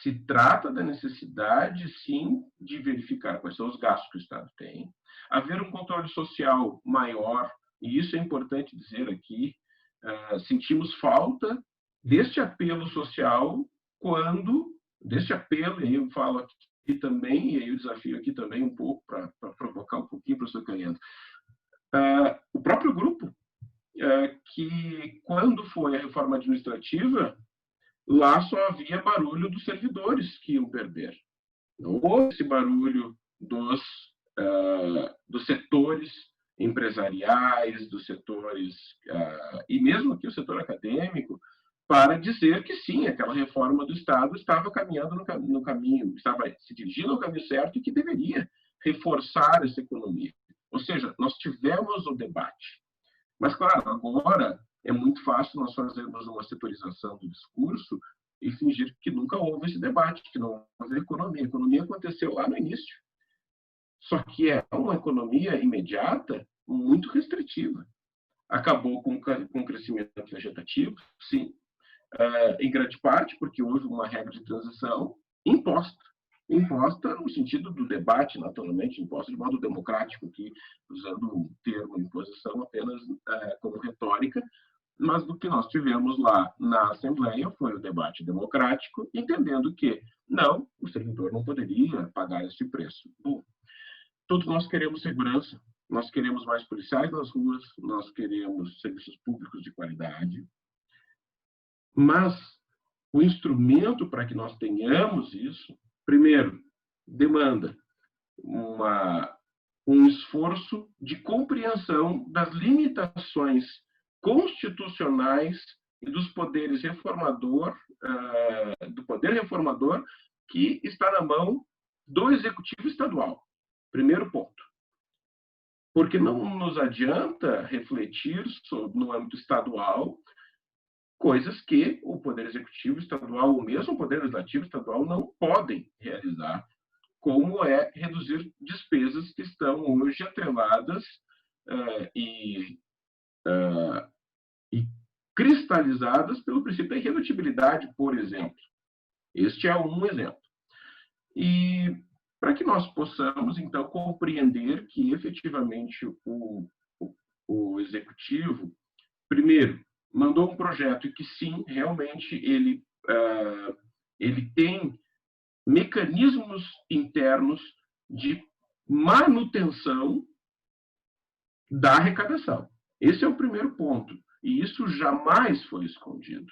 Speaker 3: Se trata da necessidade, sim, de verificar quais são os gastos que o Estado tem, haver um controle social maior, e isso é importante dizer aqui, sentimos falta deste apelo social deste apelo, e aí eu falo aqui também, e aí eu desafio aqui também um pouco, para provocar um pouquinho, professor Caliendo, o próprio grupo, que quando foi a reforma administrativa, lá só havia barulho dos servidores que iam perder. Não houve esse barulho dos setores empresariais, dos setores, e mesmo aqui o setor acadêmico, para dizer que sim, aquela reforma do Estado estava caminhando no caminho, estava se dirigindo ao caminho certo e que deveria reforçar essa economia. Ou seja, nós tivemos o debate. Mas, claro, agora é muito fácil nós fazermos uma setorização do discurso e fingir que nunca houve esse debate, que não houve economia. A economia aconteceu lá no início. Só que é uma economia imediata muito restritiva. Acabou com o crescimento vegetativo, sim, em grande parte porque houve uma regra de transição imposta no sentido do debate, naturalmente, imposta de modo democrático, aqui, usando o termo imposição apenas como retórica, mas do que nós tivemos lá na Assembleia foi o debate democrático, entendendo que, não, o servidor não poderia pagar esse preço. Bom, todos nós queremos segurança, nós queremos mais policiais nas ruas, nós queremos serviços públicos de qualidade, mas o instrumento para que nós tenhamos isso, primeiro, demanda um esforço de compreensão das limitações constitucionais e dos poderes do poder reformador que está na mão do Executivo Estadual. Primeiro ponto. Porque não nos adianta refletir no âmbito estadual coisas que o Poder Executivo Estadual, ou mesmo o Poder Legislativo Estadual, não podem realizar, como é reduzir despesas que estão hoje atreladas e cristalizadas pelo princípio da irredutibilidade, por exemplo. Este é um exemplo. E para que nós possamos, então, compreender que, efetivamente, o Executivo, primeiro, mandou um projeto e que, sim, realmente, ele tem mecanismos internos de manutenção da arrecadação. Esse é o primeiro ponto. E isso jamais foi escondido.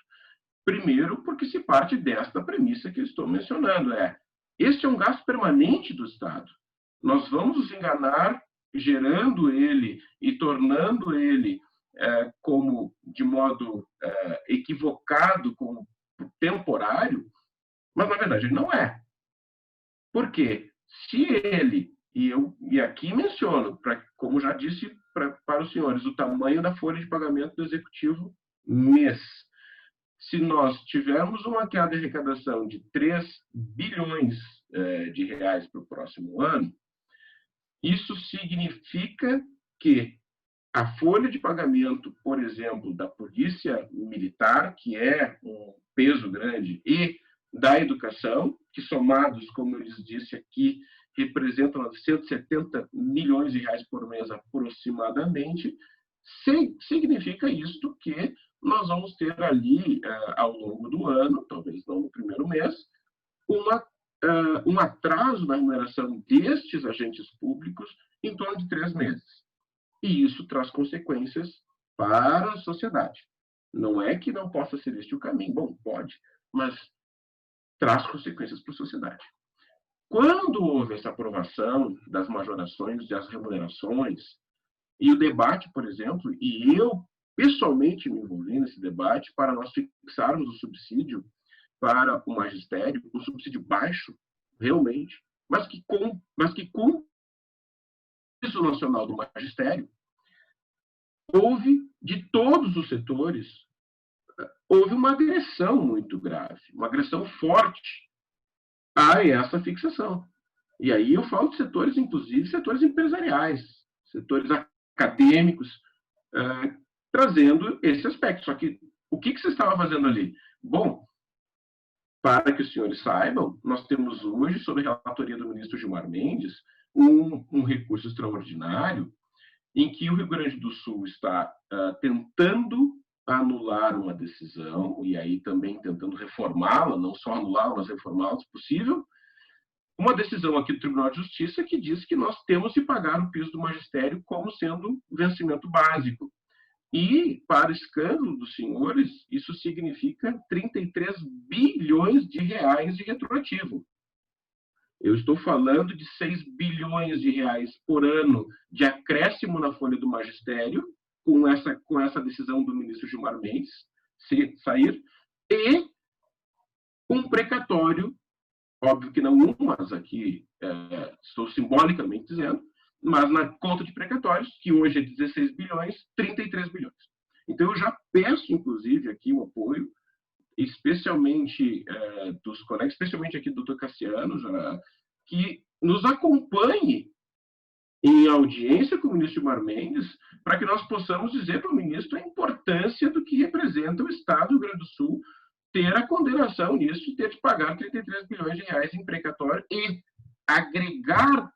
Speaker 3: Primeiro, porque se parte desta premissa que eu estou mencionando, este é um gasto permanente do Estado. Nós vamos nos enganar gerando ele e tornando ele como de modo equivocado, como temporário, mas, na verdade, ele não é. Por quê? Se ele, e aqui menciono, como já disse para os senhores, o tamanho da folha de pagamento do Executivo mês. Se nós tivermos uma queda de arrecadação de 3 bilhões de reais para o próximo ano, isso significa que a folha de pagamento, por exemplo, da Polícia Militar, que é um peso grande, e da educação, que somados, como eu lhes disse aqui, representam 970 milhões de reais por mês aproximadamente, significa isto que nós vamos ter ali, ao longo do ano, talvez não no primeiro mês, um atraso na remuneração destes agentes públicos em torno de 3 meses. E isso traz consequências para a sociedade. Não é que não possa ser este o caminho. Bom, pode, mas traz consequências para a sociedade. Quando houve essa aprovação das majorações das remunerações, e o debate, por exemplo, e eu pessoalmente me envolvi nesse debate para nós fixarmos o subsídio para o magistério, um subsídio baixo, realmente, mas que com o Piso Nacional do Magistério, houve, de todos os setores, houve uma agressão muito grave, uma agressão forte a essa fixação. E aí eu falo de setores, inclusive, setores empresariais, setores acadêmicos, trazendo esse aspecto. Só que o que você estava fazendo ali? Bom, para que os senhores saibam, nós temos hoje, sob a relatoria do ministro Gilmar Mendes, um recurso extraordinário em que o Rio Grande do Sul está tentando anular uma decisão, e aí também tentando reformá-la, não só anulá-la, mas reformá-la, se possível, uma decisão aqui do Tribunal de Justiça que diz que nós temos de pagar o piso do magistério como sendo vencimento básico. E, para escândalo dos senhores, isso significa 33 bilhões de reais de retroativo. Eu estou falando de 6 bilhões de reais por ano de acréscimo na folha do magistério, com essa decisão do ministro Gilmar Mendes, se sair, e um precatório, óbvio que não mas aqui estou simbolicamente dizendo, mas na conta de precatórios, que hoje é 16 bilhões, 33 bilhões. Então, eu já peço, inclusive, aqui o apoio, especialmente dos colegas, especialmente aqui do Dr. Cassiano, que nos acompanhe em audiência com o ministro Gilmar Mendes, para que nós possamos dizer para o ministro a importância do que representa o Estado do Rio Grande do Sul ter a condenação nisso e ter de pagar 33 bilhões de reais em precatório e agregar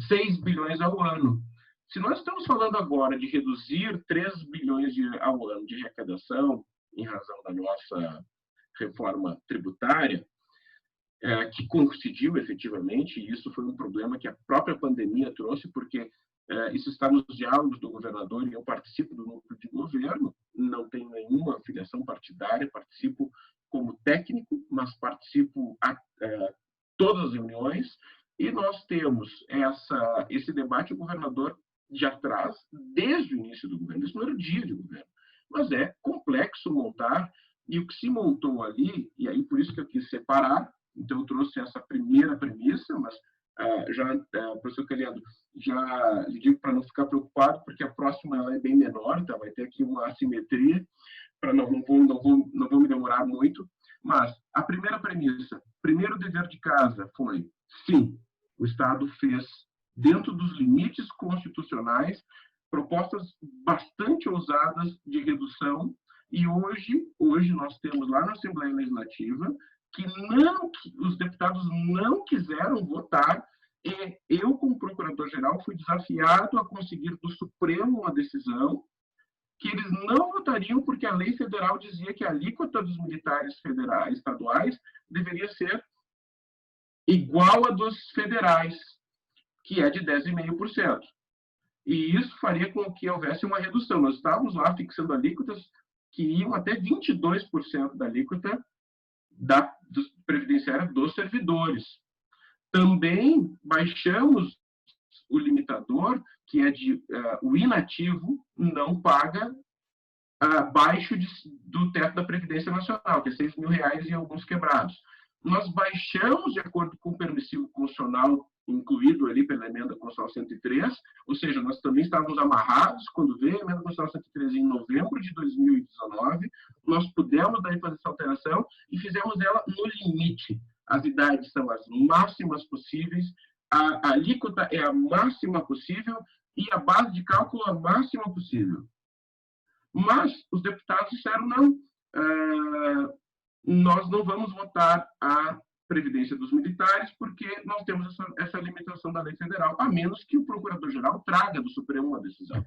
Speaker 3: 6 bilhões ao ano. Se nós estamos falando agora de reduzir 3 bilhões ao ano de arrecadação, em razão da nossa reforma tributária, que coincidiu efetivamente, e isso foi um problema que a própria pandemia trouxe, porque isso está nos diálogos do governador, e eu participo do núcleo de governo, não tenho nenhuma filiação partidária, participo como técnico, mas participo a todas as reuniões, e nós temos esse debate, o governador já traz desde o início do governo, desde o primeiro dia de governo. Mas é complexo montar, e o que se montou ali, e aí por isso que eu quis separar, então eu trouxe essa primeira premissa, mas professor Caliendo, já lhe digo para não ficar preocupado, porque a próxima ela é bem menor, então vai ter aqui uma assimetria, para não vou me demorar muito, mas a primeira premissa, primeiro dever de casa foi, sim, o Estado fez, dentro dos limites constitucionais, propostas bastante ousadas de redução, e hoje nós temos lá na Assembleia Legislativa que os deputados não quiseram votar, e eu, como procurador-geral, fui desafiado a conseguir do Supremo uma decisão que eles não votariam porque a lei federal dizia que a alíquota dos militares federais, estaduais, deveria ser igual a dos federais, que é de 10,5%. E isso faria com que houvesse uma redução. Nós estávamos lá fixando alíquotas que iam até 22% da alíquota previdenciária dos servidores. Também baixamos o limitador, que é o inativo não paga abaixo do teto da Previdência Nacional, que é R$6.000 e alguns quebrados. Nós baixamos, de acordo com o permissivo constitucional, incluído ali pela emenda constitucional 103, ou seja, nós também estávamos amarrados quando veio a emenda constitucional 103 em novembro de 2019, nós pudemos daí fazer essa alteração e fizemos ela no limite. As idades são as máximas possíveis, a alíquota é a máxima possível e a base de cálculo a máxima possível. Mas os deputados disseram não, nós não vamos votar a Previdência dos militares porque nós temos essa limitação da lei federal, a menos que o Procurador-Geral traga do Supremo uma decisão.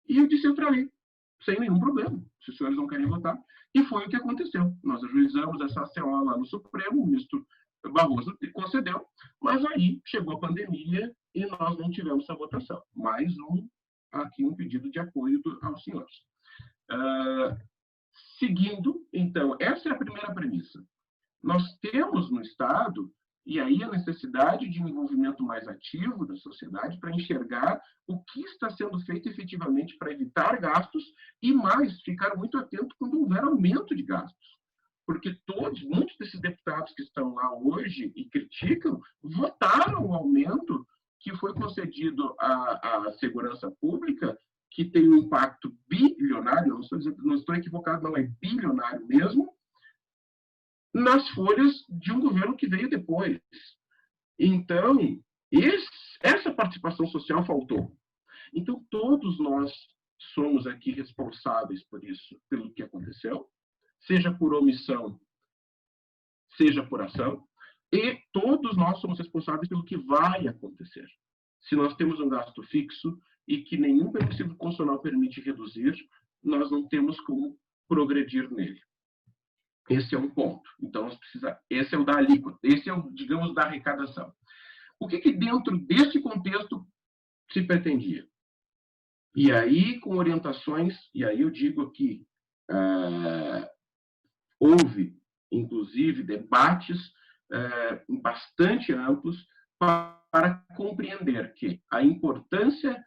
Speaker 3: E eu disse para ele, sem nenhum problema, se os senhores não querem votar. E foi o que aconteceu. Nós ajuizamos essa ACO lá no Supremo, o ministro Barroso concedeu, mas aí chegou a pandemia e nós não tivemos essa votação. Mais aqui um pedido de apoio aos senhores. Seguindo, então, essa é a primeira premissa. Nós temos no Estado, e aí a necessidade de um envolvimento mais ativo da sociedade para enxergar o que está sendo feito efetivamente para evitar gastos e mais, ficar muito atento quando houver aumento de gastos. Porque muitos desses deputados que estão lá hoje e criticam, votaram o aumento que foi concedido à segurança pública, que tem um impacto bilionário, não estou equivocado, não, é bilionário mesmo, nas folhas de um governo que veio depois. Então, essa participação social faltou. Então, todos nós somos aqui responsáveis por isso, pelo que aconteceu, seja por omissão, seja por ação, e todos nós somos responsáveis pelo que vai acontecer. Se nós temos um gasto fixo e que nenhum permissivo constitucional permite reduzir, nós não temos como progredir nele. Esse é um ponto. Então, esse é o da alíquota, esse é o, digamos, da arrecadação. O que dentro desse contexto se pretendia? E aí, com orientações, e aí eu digo aqui, houve, inclusive, debates bastante amplos para compreender que a importância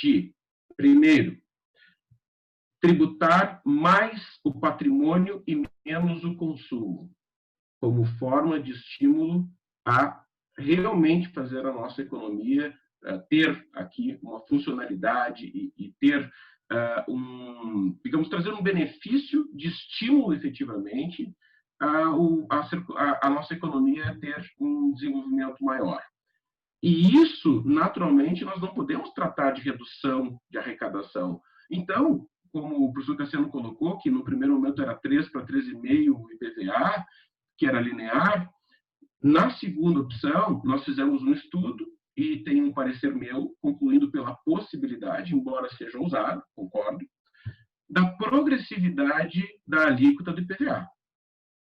Speaker 3: de, primeiro, tributar mais o patrimônio e menos o consumo, como forma de estímulo a realmente fazer a nossa economia ter aqui uma funcionalidade e ter digamos, trazer um benefício de estímulo efetivamente a nossa economia a ter um desenvolvimento maior. E isso, naturalmente, nós não podemos tratar de redução de arrecadação. Então, como o professor Cassiano colocou, que no primeiro momento era 3 para 3,5 o IPVA, que era linear, na segunda opção, nós fizemos um estudo e tem um parecer meu, concluindo pela possibilidade, embora seja ousado, concordo, da progressividade da alíquota do IPVA.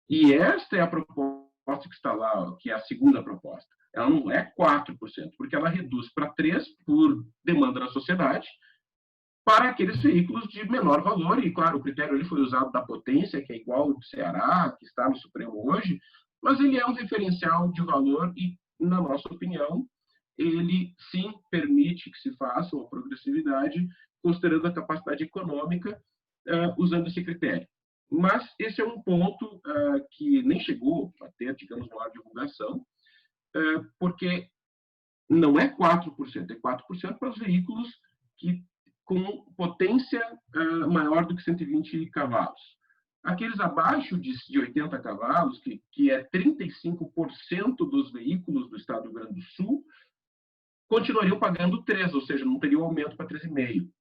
Speaker 3: E esta é a proposta que está lá, que é a segunda proposta. Ela não é 4%, porque ela reduz para 3% por demanda da sociedade, para aqueles veículos de menor valor. E, claro, o critério ele foi usado da potência, que é igual ao do Ceará, que está no Supremo hoje, mas ele é um referencial de valor e, na nossa opinião, ele sim permite que se faça uma progressividade, considerando a capacidade econômica, usando esse critério. Mas esse é um ponto que nem chegou a ter, digamos, maior divulgação, porque não é 4%, é 4% para os veículos que com potência maior do que 120 cavalos. Aqueles abaixo de 80 cavalos, que é 35% dos veículos do estado do Rio Grande do Sul, continuariam pagando 3%, ou seja, não teria um aumento para 3,5%.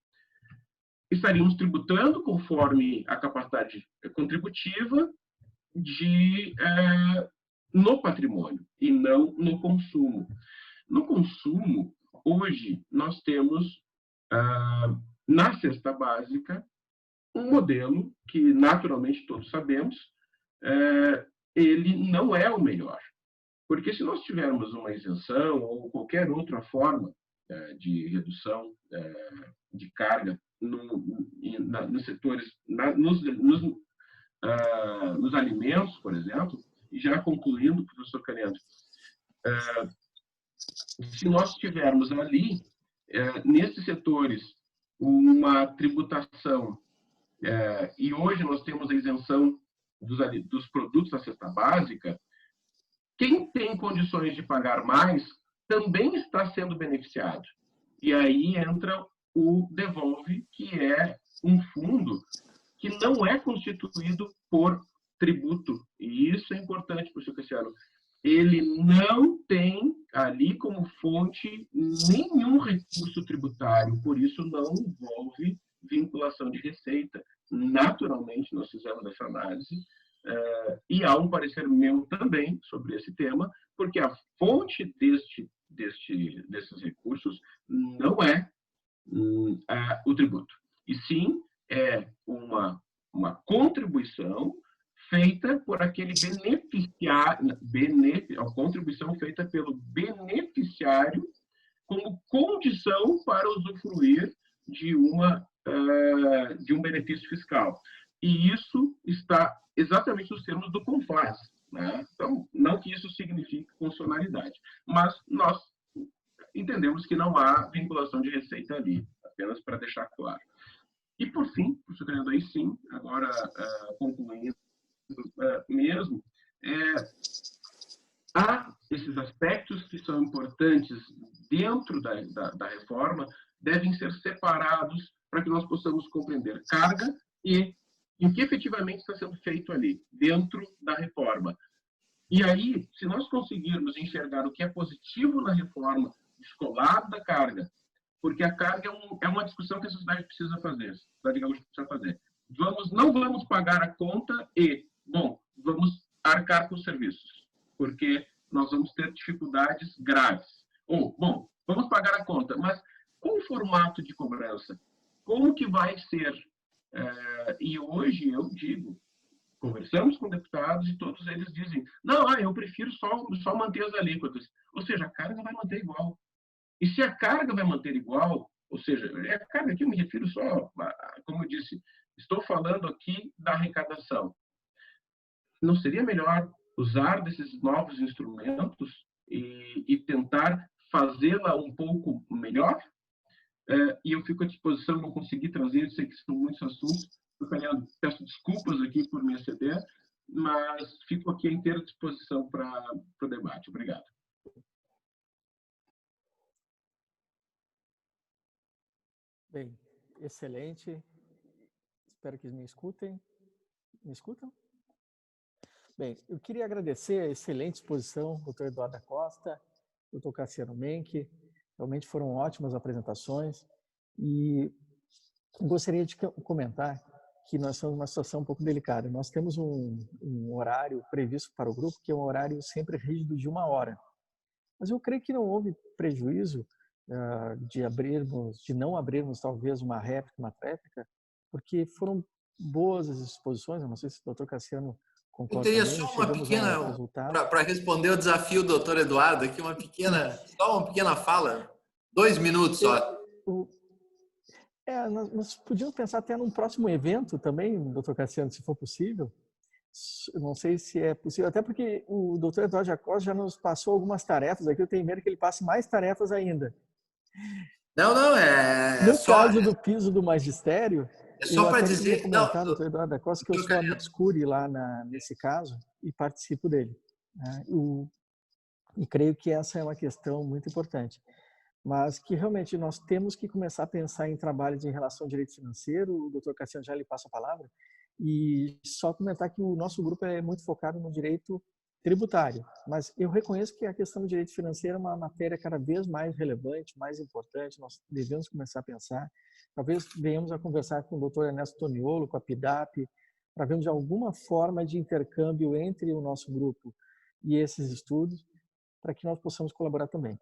Speaker 3: Estaríamos tributando conforme a capacidade contributiva no patrimônio e não no consumo. No consumo, hoje, nós temos, na cesta básica, um modelo que, naturalmente, todos sabemos, ele não é o melhor. Porque se nós tivermos uma isenção ou qualquer outra forma de redução de carga nos setores, nos alimentos, por exemplo, e já concluindo, professor Caliendo, se nós tivermos ali, nesses setores, uma tributação, e hoje nós temos a isenção dos produtos da cesta básica, quem tem condições de pagar mais também está sendo beneficiado. E aí entra o Devolve, que é um fundo que não é constituído por tributo. E isso é importante, professor Cassiano. Ele não tem ali como fonte nenhum recurso tributário, por isso não envolve vinculação de receita. Naturalmente, nós fizemos essa análise, e há um parecer meu também sobre esse tema, porque a fonte desses recursos não é o tributo, e sim é uma contribuição feita por aquele beneficiário, a contribuição feita pelo beneficiário como condição para usufruir de um benefício fiscal. E isso está exatamente nos termos do CONFAS, né? Então, não que isso signifique funcionalidade, mas nós entendemos que não há vinculação de receita ali, apenas para deixar claro. E, por fim, professor Fernando, aí sim, agora concluindo mesmo, há esses aspectos que são importantes dentro da reforma, devem ser separados para que nós possamos compreender carga e o que efetivamente está sendo feito ali, dentro da reforma. E aí, se nós conseguirmos enxergar o que é positivo na reforma, descolado da carga, porque a carga é uma discussão que a sociedade precisa fazer, a sociedade gaúcha precisa fazer. Não vamos pagar a conta vamos arcar com os serviços, porque nós vamos ter dificuldades graves. Vamos pagar a conta, mas qual o formato de cobrança? Como que vai ser? E hoje eu digo, conversamos com deputados e todos eles dizem, não, eu prefiro só manter as alíquotas. Ou seja, a carga vai manter igual. E se a carga vai manter igual, ou seja, a carga aqui eu me refiro só, como eu disse, estou falando aqui da arrecadação. Não seria melhor usar desses novos instrumentos e tentar fazê-la um pouco melhor? E eu fico à disposição, não consegui trazer, sei que são muitos assuntos, peço desculpas aqui por me exceder, mas fico aqui à inteira disposição para o debate. Obrigado.
Speaker 1: Bem, excelente. Espero que me escutem. Me escutam? Bem, eu queria agradecer a excelente exposição, doutor Eduardo Costa, doutor Cassiano Menck. Realmente foram ótimas apresentações. E gostaria de comentar que nós estamos numa situação um pouco delicada. Nós temos um horário previsto para o grupo, que é um horário sempre rígido de 1 hora. Mas eu creio que não houve prejuízo de não abrirmos talvez uma réplica, uma tréplica, porque foram boas as exposições. Eu não sei se o doutor Cassiano
Speaker 2: Eu
Speaker 1: concorda
Speaker 2: teria
Speaker 1: também,
Speaker 2: só uma
Speaker 1: chegamos a um
Speaker 2: pequena,
Speaker 1: resultado.
Speaker 2: para responder o desafio do doutor Eduardo, aqui só uma pequena fala, 2 minutos
Speaker 1: Eu,
Speaker 2: só.
Speaker 1: o, nós podíamos pensar até num próximo evento também, doutor Cassiano, se for possível. Não sei se é possível, até porque o doutor Eduardo Jacob já nos passou algumas tarefas aqui, eu tenho medo que ele passe mais tarefas ainda.
Speaker 2: Não, não, é
Speaker 1: No
Speaker 2: só,
Speaker 1: caso do piso do magistério,
Speaker 2: é
Speaker 1: eu
Speaker 2: só para
Speaker 1: até queria
Speaker 2: dizer, não,
Speaker 1: comentar, doutor Eduardo da Costa, que eu
Speaker 2: doutor
Speaker 1: sou
Speaker 2: Calhando,
Speaker 1: amicus curiae lá nesse caso e participo dele. Né? E creio que essa é uma questão muito importante. Mas que realmente nós temos que começar a pensar em trabalhos em relação ao direito financeiro. O doutor Cassiano já lhe passa a palavra. E só comentar que o nosso grupo é muito focado no direito tributário. Mas eu reconheço que a questão do direito financeiro é uma matéria cada vez mais relevante, mais importante. Nós devemos começar a pensar. Talvez venhamos a conversar com o doutor Ernesto Toniolo, com a PIDAP, para vermos alguma forma de intercâmbio entre o nosso grupo e esses estudos, para que nós possamos colaborar também.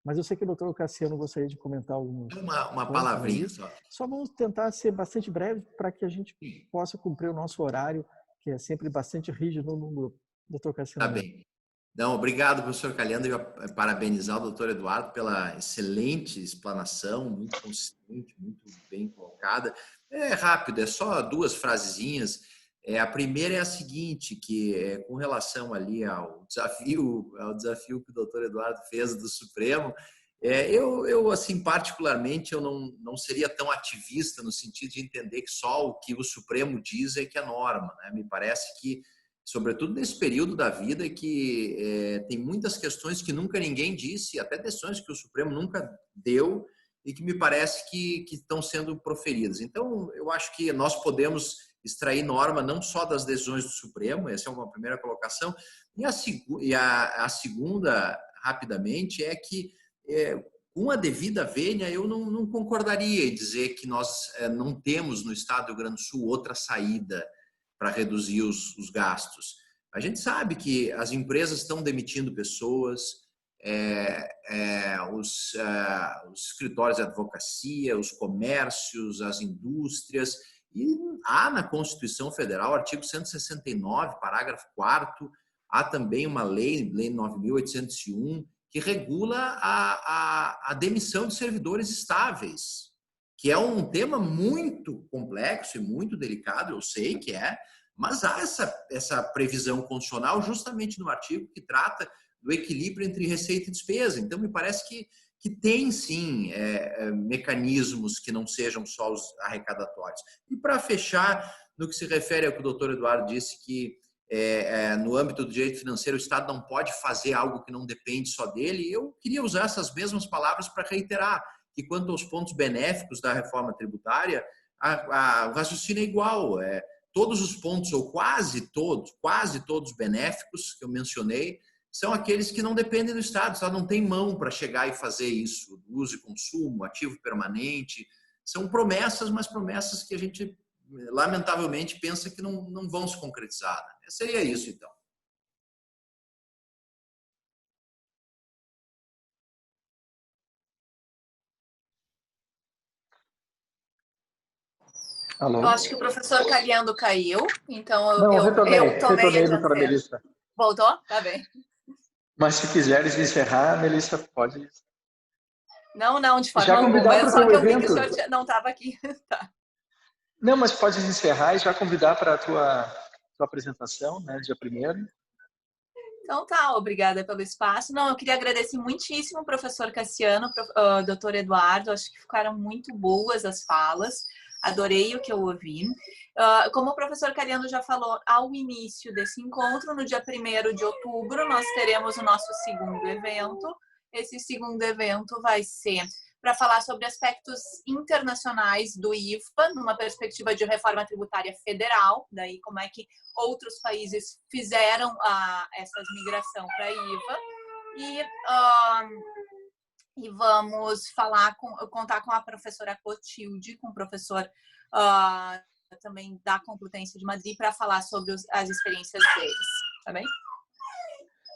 Speaker 1: Mas eu sei que o doutor Cassiano gostaria de comentar alguns
Speaker 2: uma
Speaker 1: pontos
Speaker 2: palavrinha
Speaker 1: aí.
Speaker 2: só.
Speaker 1: Só vamos tentar ser bastante breve para que a gente possa cumprir o nosso horário, que é sempre bastante rígido no grupo. Doutor
Speaker 2: Tá
Speaker 1: Cassiano.
Speaker 2: bem. Não, obrigado, professor Calhando, e parabenizar o doutor Eduardo pela excelente explanação, muito consistente, muito bem colocada. É rápido, é só 2 frasezinhas. A primeira é a seguinte, que com relação ali ao desafio que o doutor Eduardo fez do Supremo, eu assim, particularmente, eu não seria tão ativista no sentido de entender que só o que o Supremo diz é que é norma, né? Me parece que sobretudo nesse período da vida que tem muitas questões que nunca ninguém disse, até decisões que o Supremo nunca deu e que me parece que estão sendo proferidas. Então, eu acho que nós podemos extrair norma não só das decisões do Supremo, essa é uma primeira colocação, e a segunda, rapidamente, é que com a devida vênia, eu não concordaria em dizer que nós não temos no Estado do Rio Grande do Sul outra saída para reduzir os gastos. A gente sabe que as empresas estão demitindo pessoas, os escritórios de advocacia, os comércios, as indústrias, e há na Constituição Federal, artigo 169, parágrafo 4º, há também uma lei 9.801, que regula a demissão de servidores estáveis, que é um tema muito complexo e muito delicado, eu sei que é, mas há essa previsão constitucional justamente no artigo que trata do equilíbrio entre receita e despesa. Então, me parece que tem, sim, mecanismos que não sejam só os arrecadatórios. E, para fechar, no que se refere ao que o doutor Eduardo disse, que no âmbito do direito financeiro o Estado não pode fazer algo que não depende só dele, eu queria usar essas mesmas palavras para reiterar que, quanto aos pontos benéficos da reforma tributária, o raciocínio é igual. Todos os pontos, ou quase todos benéficos que eu mencionei, são aqueles que não dependem do Estado. O Estado não tem mão para chegar e fazer isso, uso e consumo, ativo permanente. São promessas, mas promessas que a gente, lamentavelmente, pensa que não vão se concretizar. Seria isso, então.
Speaker 4: Alô?
Speaker 5: Eu acho que o professor Calhando caiu, então
Speaker 4: Não,
Speaker 5: eu tomei a
Speaker 4: doutora
Speaker 5: dianteira.
Speaker 4: Melissa.
Speaker 5: Voltou? Tá bem.
Speaker 4: Mas se quiseres encerrar, Melissa, pode.
Speaker 5: Não, de forma
Speaker 4: Já
Speaker 5: alguma.
Speaker 4: convidar
Speaker 5: Eu
Speaker 4: para o
Speaker 5: só
Speaker 4: teu
Speaker 5: que eu vi que o
Speaker 4: evento.
Speaker 5: senhor não estava aqui. Tá.
Speaker 4: Não, mas pode encerrar e já convidar para a tua apresentação, né, dia 1º.
Speaker 5: Então tá, obrigada pelo espaço. Não, eu queria agradecer muitíssimo ao professor Cassiano, doutor Eduardo, acho que ficaram muito boas as falas, adorei o que eu ouvi. Como o professor Calhando já falou, ao início desse encontro, no dia 1º de outubro, nós teremos o nosso segundo evento. Esse segundo evento vai ser para falar sobre aspectos internacionais do IVA, numa perspectiva de reforma tributária federal, daí como é que outros países fizeram essa migração para IVA, e vamos contar com a professora Clotilde, com o professor também da Complutense de Madrid, para falar sobre as experiências deles, tá bem?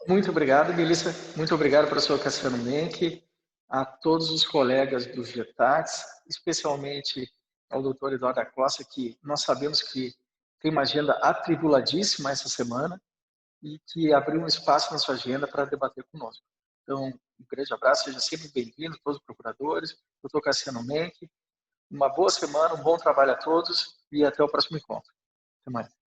Speaker 4: Muito obrigado, Melissa. Muito obrigado, professor Cassiano Menck, a todos os colegas dos GETACs, especialmente ao doutor Eduardo da Costa, que nós sabemos que tem uma agenda atribuladíssima essa semana e que abriu um espaço na sua agenda para debater conosco. Então, um grande abraço, seja sempre bem-vindo, todos os procuradores, doutor Cassiano Menck. Uma boa semana, um bom trabalho a todos e até o próximo encontro. Até mais.